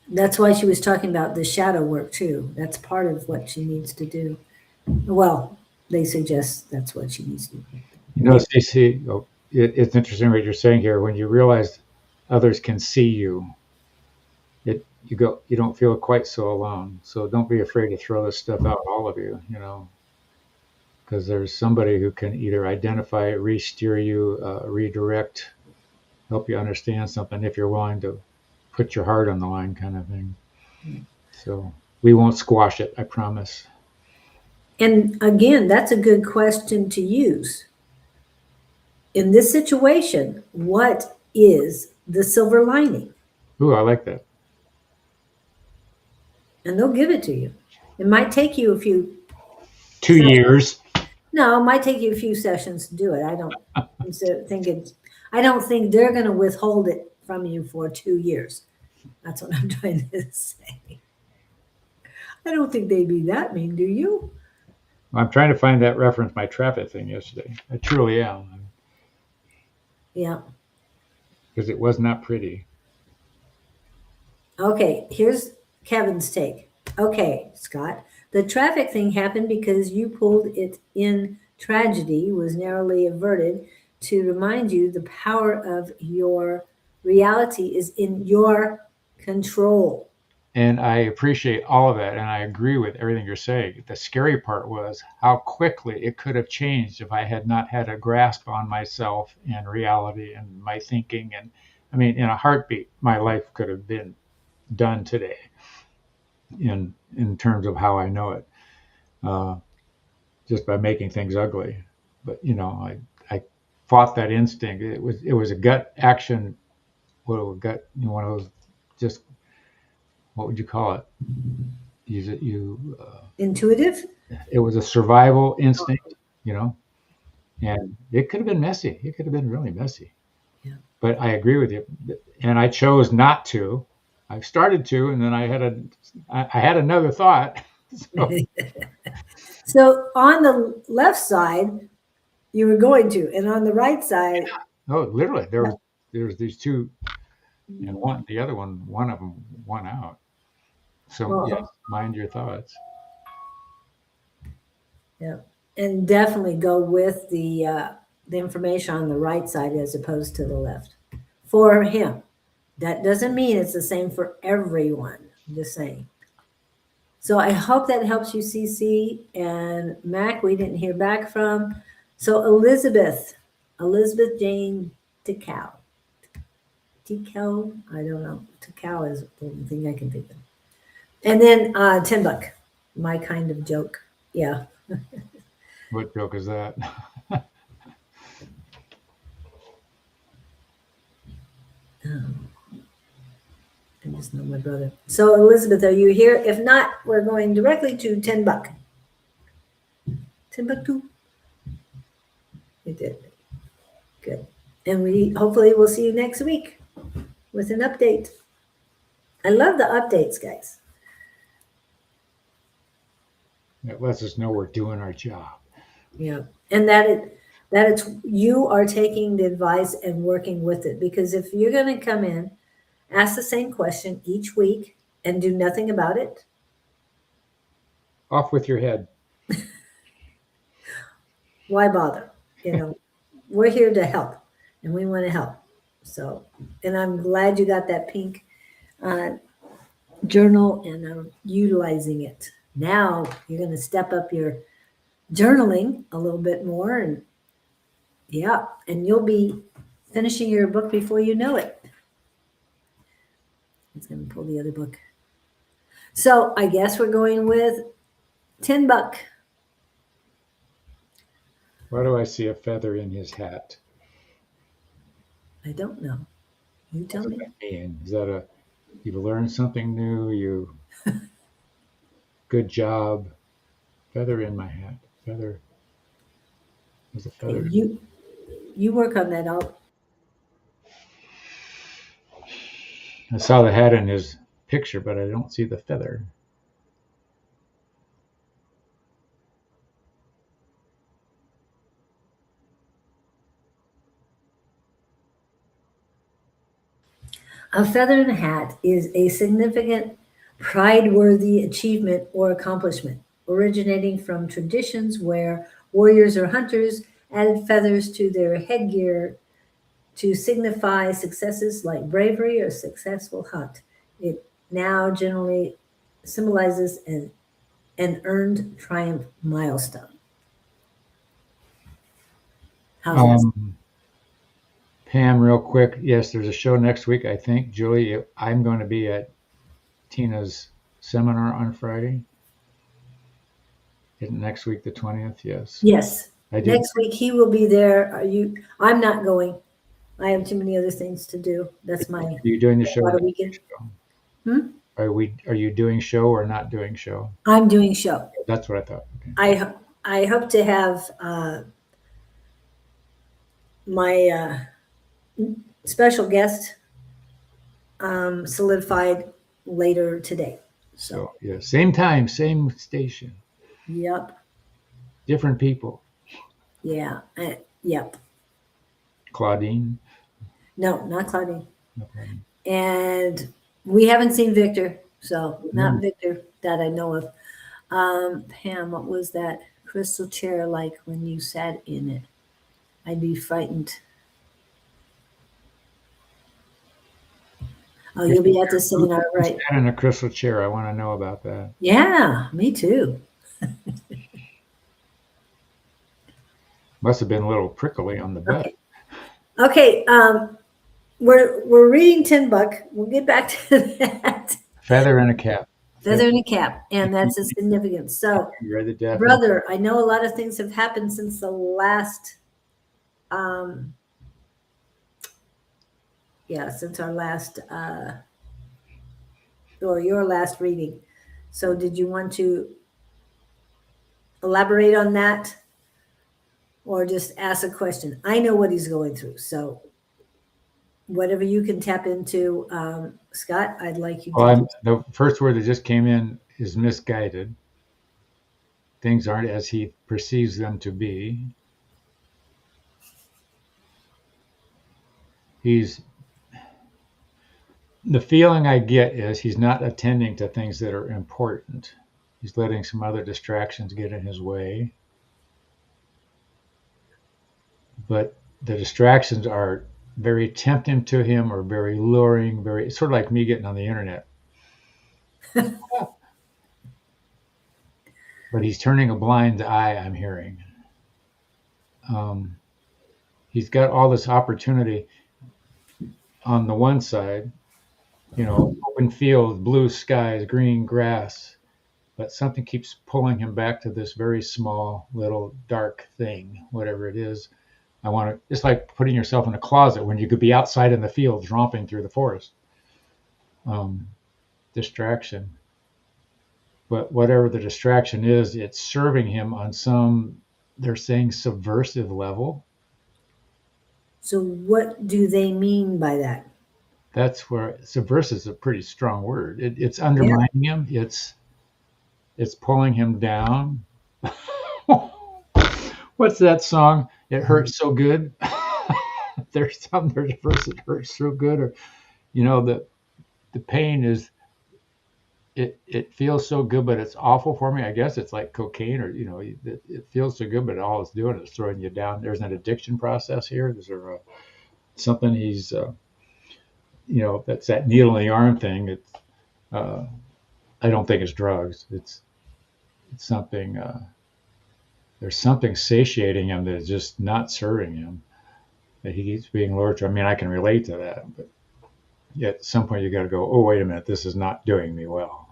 That's why she was talking about the shadow work too. That's part of what she needs to do. Well, they suggest that's what she needs to do. Stacey, it's interesting what you're saying here. When you realize others can see you, you don't feel quite so alone. So don't be afraid to throw this stuff out, all of you, because there's somebody who can either identify, re-steer you, redirect, help you understand something if you're willing to put your heart on the line, kind of thing. So we won't squash it, I promise. And again, that's a good question to use. In this situation, what is the silver lining? Ooh, I like that. And they'll give it to you. It might take you a few 2 years. No, it might take you a few sessions to do it. I don't think they're going to withhold it from you for 2 years. That's what I'm trying to say. I don't think they'd be that mean, do you? I'm trying to find that reference, my traffic thing yesterday. I truly am. Yeah. Because it was not pretty. Okay, here's Kevin's take. Okay, Scott, the traffic thing happened because you pulled it in. Tragedy was narrowly averted to remind you the power of your reality is in your control. And I appreciate all of that. And I agree with everything you're saying. The scary part was how quickly it could have changed if I had not had a grasp on myself and reality and my thinking. And I mean, in a heartbeat, my life could have been done today in terms of how I know it, just by making things ugly. But I fought that instinct. It was a gut action. One of those, just, what would you call it? Intuitive? It was a survival instinct, and it could have been messy. It could have been really messy. Yeah. But I agree with you, and I chose not to. I started to, and then I had another thought. So on the left side, you were going to, and on the right side. Oh, literally, there was these two, and the other one of them won out. So yes, mind your thoughts. Yeah, and definitely go with the information on the right side as opposed to the left for him. That doesn't mean it's the same for everyone. I'm just saying. So I hope that helps you, CC and Mac. We didn't hear back from. So Elizabeth, Elizabeth Jane Decal. Decal? I don't know. Decal is the only thing I can think of. And then $10. My kind of joke. Yeah. What joke is that? I just know my brother. So Elizabeth, are you here? If not, we're going directly to $10. $10 It did. Good. And we hopefully will see you next week with an update. I love the updates, guys. It lets us know we're doing our job. Yeah. And that it's you are taking the advice and working with it. Because if you're going to come in, ask the same question each week and do nothing about it, Off with your head. why bother? We're here to help and we want to help. So, and I'm glad you got that pink journal and I'm utilizing it. Now you're going to step up your journaling a little bit more and yeah, and you'll be finishing your book before you know it. It's going to pull the other book. So I guess we're going with $10. Why do I see a feather in his hat? I don't know. You tell me. What does that mean? Is that you've learned something new? Good job. Feather in my hat. Feather. There's a feather. Okay, you work on that out. I saw the hat in his picture, but I don't see the feather. A feather in a hat is a significant, pride-worthy achievement or accomplishment, originating from traditions where warriors or hunters added feathers to their headgear to signify successes like bravery or successful hunt. It now generally symbolizes an earned triumph milestone. How's that? Pam, real quick. Yes, there's a show next week, I think. Julie, I'm going to be at Tina's seminar on Friday. Isn't next week the 20th? Yes. Yes. I did. Next week he will be there. I'm not going. I have too many other things to do. That's my Are you doing the show? weekend. Hmm? Are you doing show or not doing show? I'm doing show. That's what I thought. Okay. I hope to have my special guest solidified later today. So yeah, same time, same station, Yep. different people. Yeah. Yep. Claudine. No, not Claudine. No problem. And we haven't seen Victor, so not Victor that I know of. Pam, what was that crystal chair like when you sat in it? I'd be frightened. Oh, you'll be at the seminar, right? Sat in a crystal chair. I want to know about that. Yeah, me too. Must have been a little prickly on the butt. Okay. We're reading $10. We'll get back to that. Feather in a cap. Feather in a cap, and that's the significance. So, You read the definition? brother, I know a lot of things have happened since the last, since our last, or your last reading. So, did you want to elaborate on that, or just ask a question? I know what he's going through, so whatever you can tap into, Scott, I'd like you to. Well, the first word that just came in is misguided. Things aren't as he perceives them to be. The feeling I get is he's not attending to things that are important. He's letting some other distractions get in his way. But the distractions are very tempting to him or very luring, it's sort of like me getting on the internet. But he's turning a blind eye, I'm hearing. he's got all this opportunity on the one side, open fields, blue skies, green grass, but something keeps pulling him back to this very small little dark thing, whatever it is. It's like putting yourself in a closet when you could be outside in the fields romping through the forest. Distraction. But whatever the distraction is, it's serving him on some, they're saying, subversive level. So what do they mean by that? That's where subversive is a pretty strong word. It's undermining him. It's pulling him down. What's that song? It hurts so good. There's a verse that hurts so good, or the pain is. It feels so good, but it's awful for me. I guess it's like cocaine, or it feels so good, but all it's doing is throwing you down. There's an addiction process here. There's something he's, that's that needle in the arm thing. It's, I don't think it's drugs. It's something. There's something satiating him that is just not serving him. That he keeps being lured to. I mean, I can relate to that, but yet at some point you got to go, oh, wait a minute, this is not doing me well.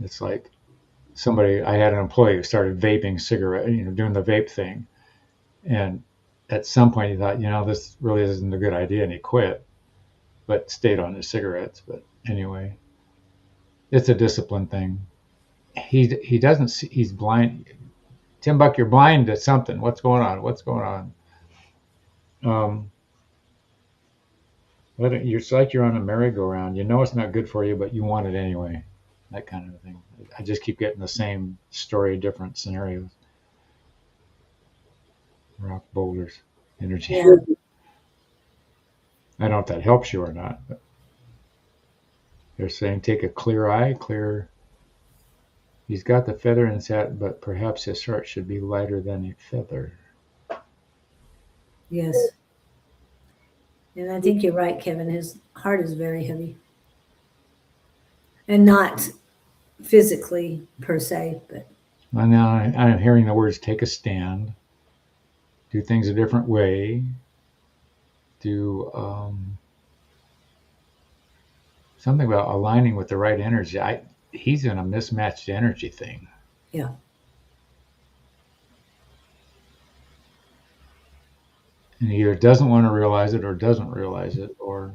It's like I had an employee who started vaping cigarette, doing the vape thing. And at some point he thought, this really isn't a good idea. And he quit, but stayed on his cigarettes. But anyway, it's a discipline thing. He doesn't see, he's blind. Tim Buck, you're blind to something. What's going on? It's like you're on a merry-go-round. It's not good for you, but you want it anyway. That kind of thing. I just keep getting the same story, different scenarios. Rock boulders, energy. Yeah. I don't know if that helps you or not, but they're saying take a clear eye, He's got the feather in his hat, but perhaps his heart should be lighter than a feather. Yes. And I think you're right, Kevin. His heart is very heavy. And not physically per se, but. And now I'm hearing the words take a stand, do things a different way, do something about aligning with the right energy. He's in a mismatched energy thing. Yeah. And he either doesn't want to realize it or doesn't realize it or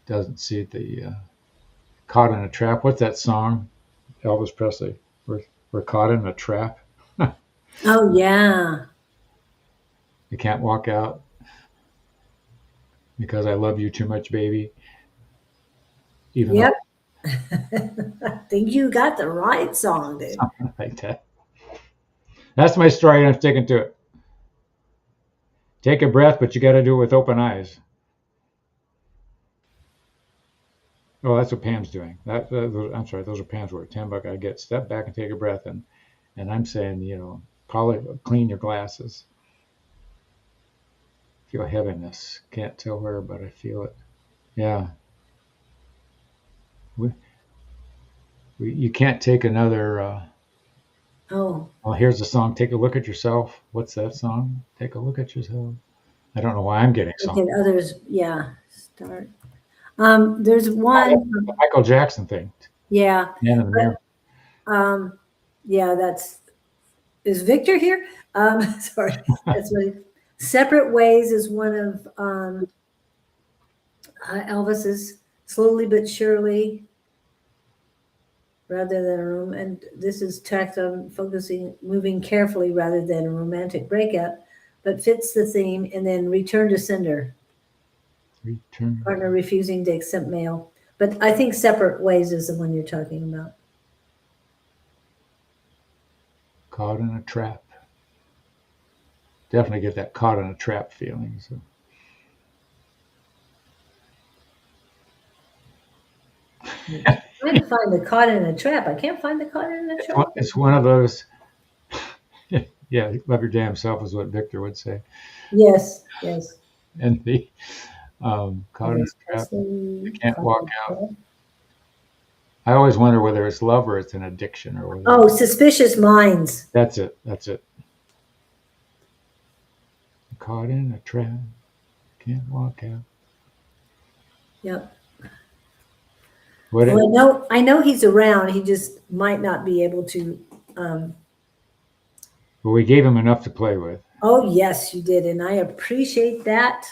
doesn't see the caught in a trap. What's that song? Elvis Presley. We're caught in a trap. Oh, yeah. You can't walk out because I love you too much, baby. Yep. I think you got the right song, dude. Something like that. That's my story, and I'm sticking to it. Take a breath, but you got to do it with open eyes. Oh, that's what Pam's doing. I'm sorry, those are Pam's words. 10 buck, I get step back and take a breath, and I'm saying, probably clean your glasses. Feel heaviness. Can't tell where, but I feel it. Yeah. You can't take another. Oh. Well, here's the song. Take a look at yourself. What's that song? Take a look at yourself. I don't know why I'm getting Look songs. at others. Yeah. Start. There's one. The Michael Jackson thing. Yeah. Man in the mirror. Yeah, is Victor here? Sorry. That's what Separate Ways is one of Elvis's. Slowly but surely, rather than a room. And this is tacked on focusing, moving carefully rather than a romantic breakup, but fits the theme. And then Return to Sender. Return. Partner refusing to accept mail. But I think Separate Ways is the one you're talking about. Caught in a trap. Definitely get that caught in a trap feeling. So. Trying to find the caught in a trap. I can't find the caught in a trap. It's one of those. Yeah, love your damn self is what Victor would say. Yes, yes. And the caught in a trap. You can't walk out. I always wonder whether it's love or it's an addiction or whether. Oh, Suspicious Minds. That's it. Caught in a trap, can't walk out. Yep. What? Well, I know he's around. He just might not be able to. Well, we gave him enough to play with. Oh, yes, you did. And I appreciate that.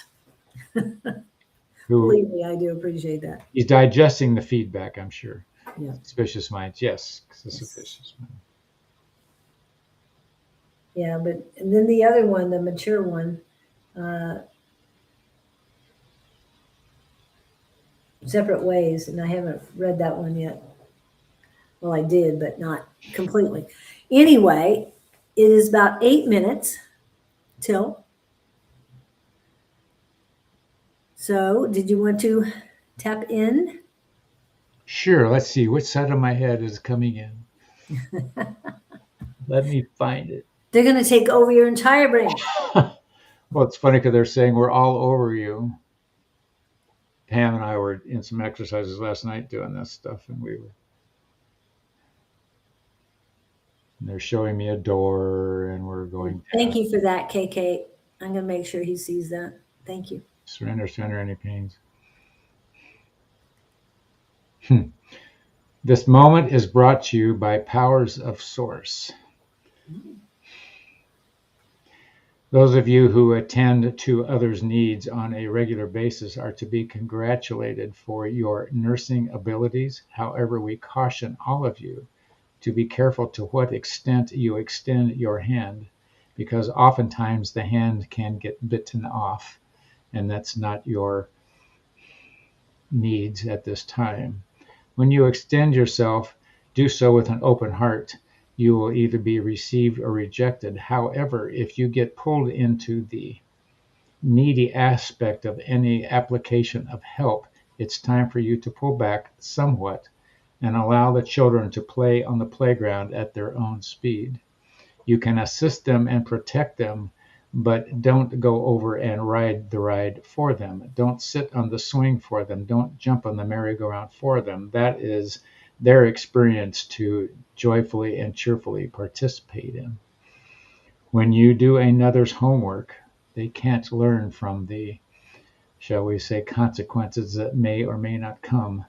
Who Believe me, I do appreciate that. he's digesting the feedback, I'm sure. Yeah. Suspicious minds, yes, Yes. suspicious minds. Yeah, but and then the other one, the mature one, separate ways, and I haven't read that one yet. Well, I did, but not completely. Anyway, it is about 8 minutes till. So, did you want to tap in? Sure, let's see which side of my head is coming in. Let me find it. They're going to take over your entire brain. Well, it's funny because they're saying we're all over you. Pam and I were in some exercises last night doing this stuff, and they're showing me a door, and we're going. Thank you for that, KK. I'm going to make sure he sees that. Thank you. Surrender any pains. This moment is brought to you by Powers of Source. Those of you who attend to others' needs on a regular basis are to be congratulated for your nursing abilities. However, we caution all of you to be careful to what extent you extend your hand, because oftentimes the hand can get bitten off, and that's not your needs at this time. When you extend yourself, do so with an open heart. You will either be received or rejected. However, if you get pulled into the needy aspect of any application of help, it's time for you to pull back somewhat and allow the children to play on the playground at their own speed. You can assist them and protect them, but don't go over and ride the ride for them. Don't sit on the swing for them. Don't jump on the merry-go-round for them. That is their experience to joyfully and cheerfully participate in. When you do another's homework, they can't learn from the, shall we say, consequences that may or may not come.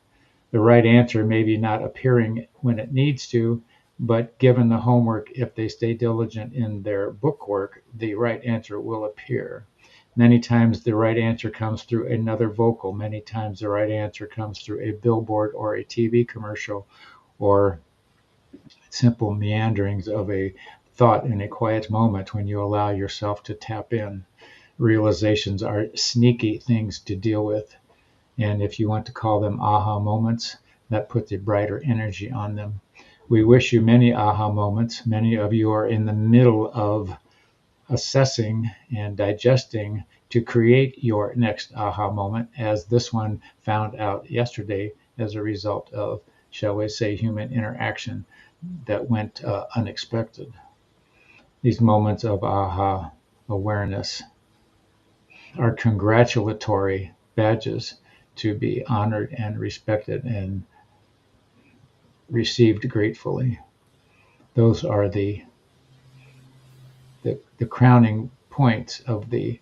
The right answer may be not appearing when it needs to, but given the homework, if they stay diligent in their book work, the right answer will appear. Many times the right answer comes through another vocal. Many times the right answer comes through a billboard or a TV commercial, or simple meanderings of a thought in a quiet moment when you allow yourself to tap in. Realizations are sneaky things to deal with. And if you want to call them aha moments, that puts a brighter energy on them. We wish you many aha moments. Many of you are in the middle of assessing and digesting to create your next aha moment, as this one found out yesterday as a result of, shall we say, human interaction that went unexpected. These moments of aha awareness are congratulatory badges to be honored and respected and received gratefully. Those are the crowning points of the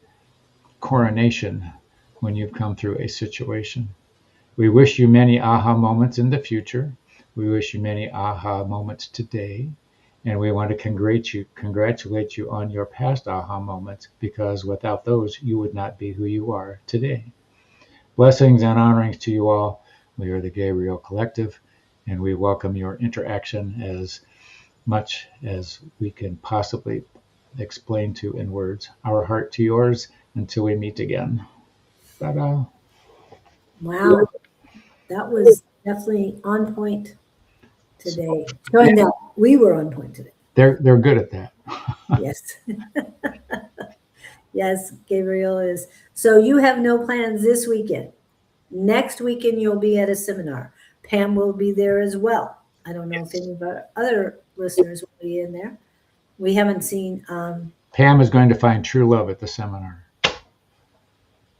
coronation when you've come through a situation. We wish you many aha moments in the future. We wish you many aha moments today. And we want to congratulate you on your past aha moments, because without those, you would not be who you are today. Blessings and honorings to you all. We are the Gabriel Collective, and we welcome your interaction as much as we can possibly explain to in words. Our heart to yours until we meet again. Ta-da. Wow. That was definitely on point today. Showing that we were on point today. They're good at that. Yes. Yes, Gabriel is. So you have no plans this weekend. Next weekend, you'll be at a seminar. Pam will be there as well. I don't know if any of our other listeners will be in there. We haven't seen, Pam is going to find true love at the seminar.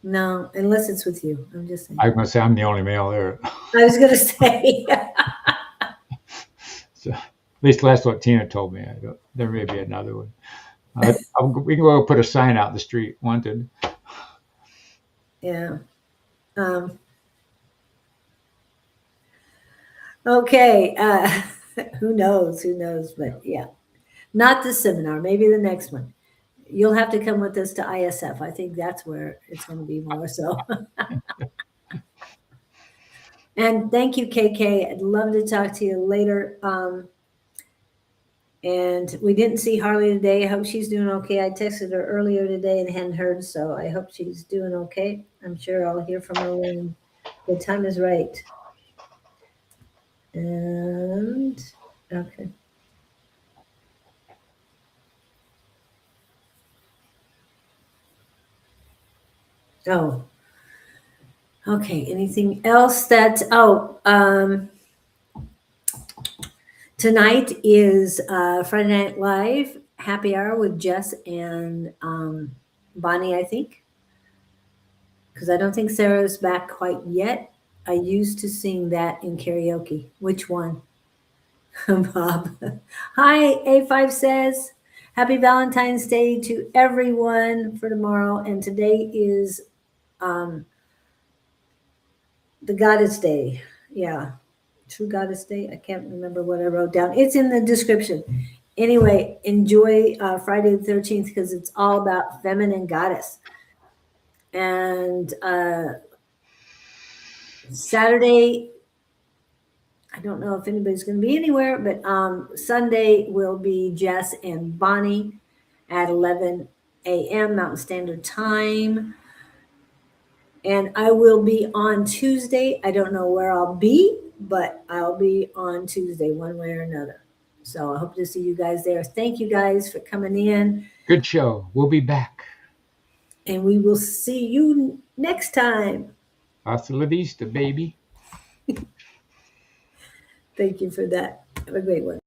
no, unless it's with you. I'm just saying. I'm going to say I'm the only male there. I was going to say. So, at least that's what Tina told me. There may be another one. We can go put a sign out in the street, wanted. Yeah. Okay. Who knows? Who knows? But yeah, not this seminar. Maybe the next one. You'll have to come with us to ISF. I think that's where it's going to be more so. And thank you, KK. I'd love to talk to you later. And we didn't see Harley today. I hope she's doing okay. I texted her earlier today and hadn't heard, so I hope she's doing okay. I'm sure I'll hear from her when the time is right. And okay. Oh, okay. Anything else that, tonight is Friday Night Live happy hour with Jess and Bonnie, I think. Because I don't think Sarah's back quite yet. I used to sing that in karaoke. Which one? Bob. Hi, A5 says, Happy Valentine's Day to everyone for tomorrow. And today is the Goddess Day. Yeah. True Goddess Day. I can't remember what I wrote down. It's in the description. Anyway, enjoy Friday the 13th because it's all about feminine goddess. And Saturday, I don't know if anybody's going to be anywhere, but Sunday will be Jess and Bonnie at 11 a.m. Mountain Standard Time. And I will be on Tuesday. I don't know where I'll be, but I'll be on Tuesday one way or another. So I hope to see you guys there. Thank you guys for coming in. Good show. We'll be back. And we will see you next time. Hasta la vista, baby. Thank you for that. Have a great one.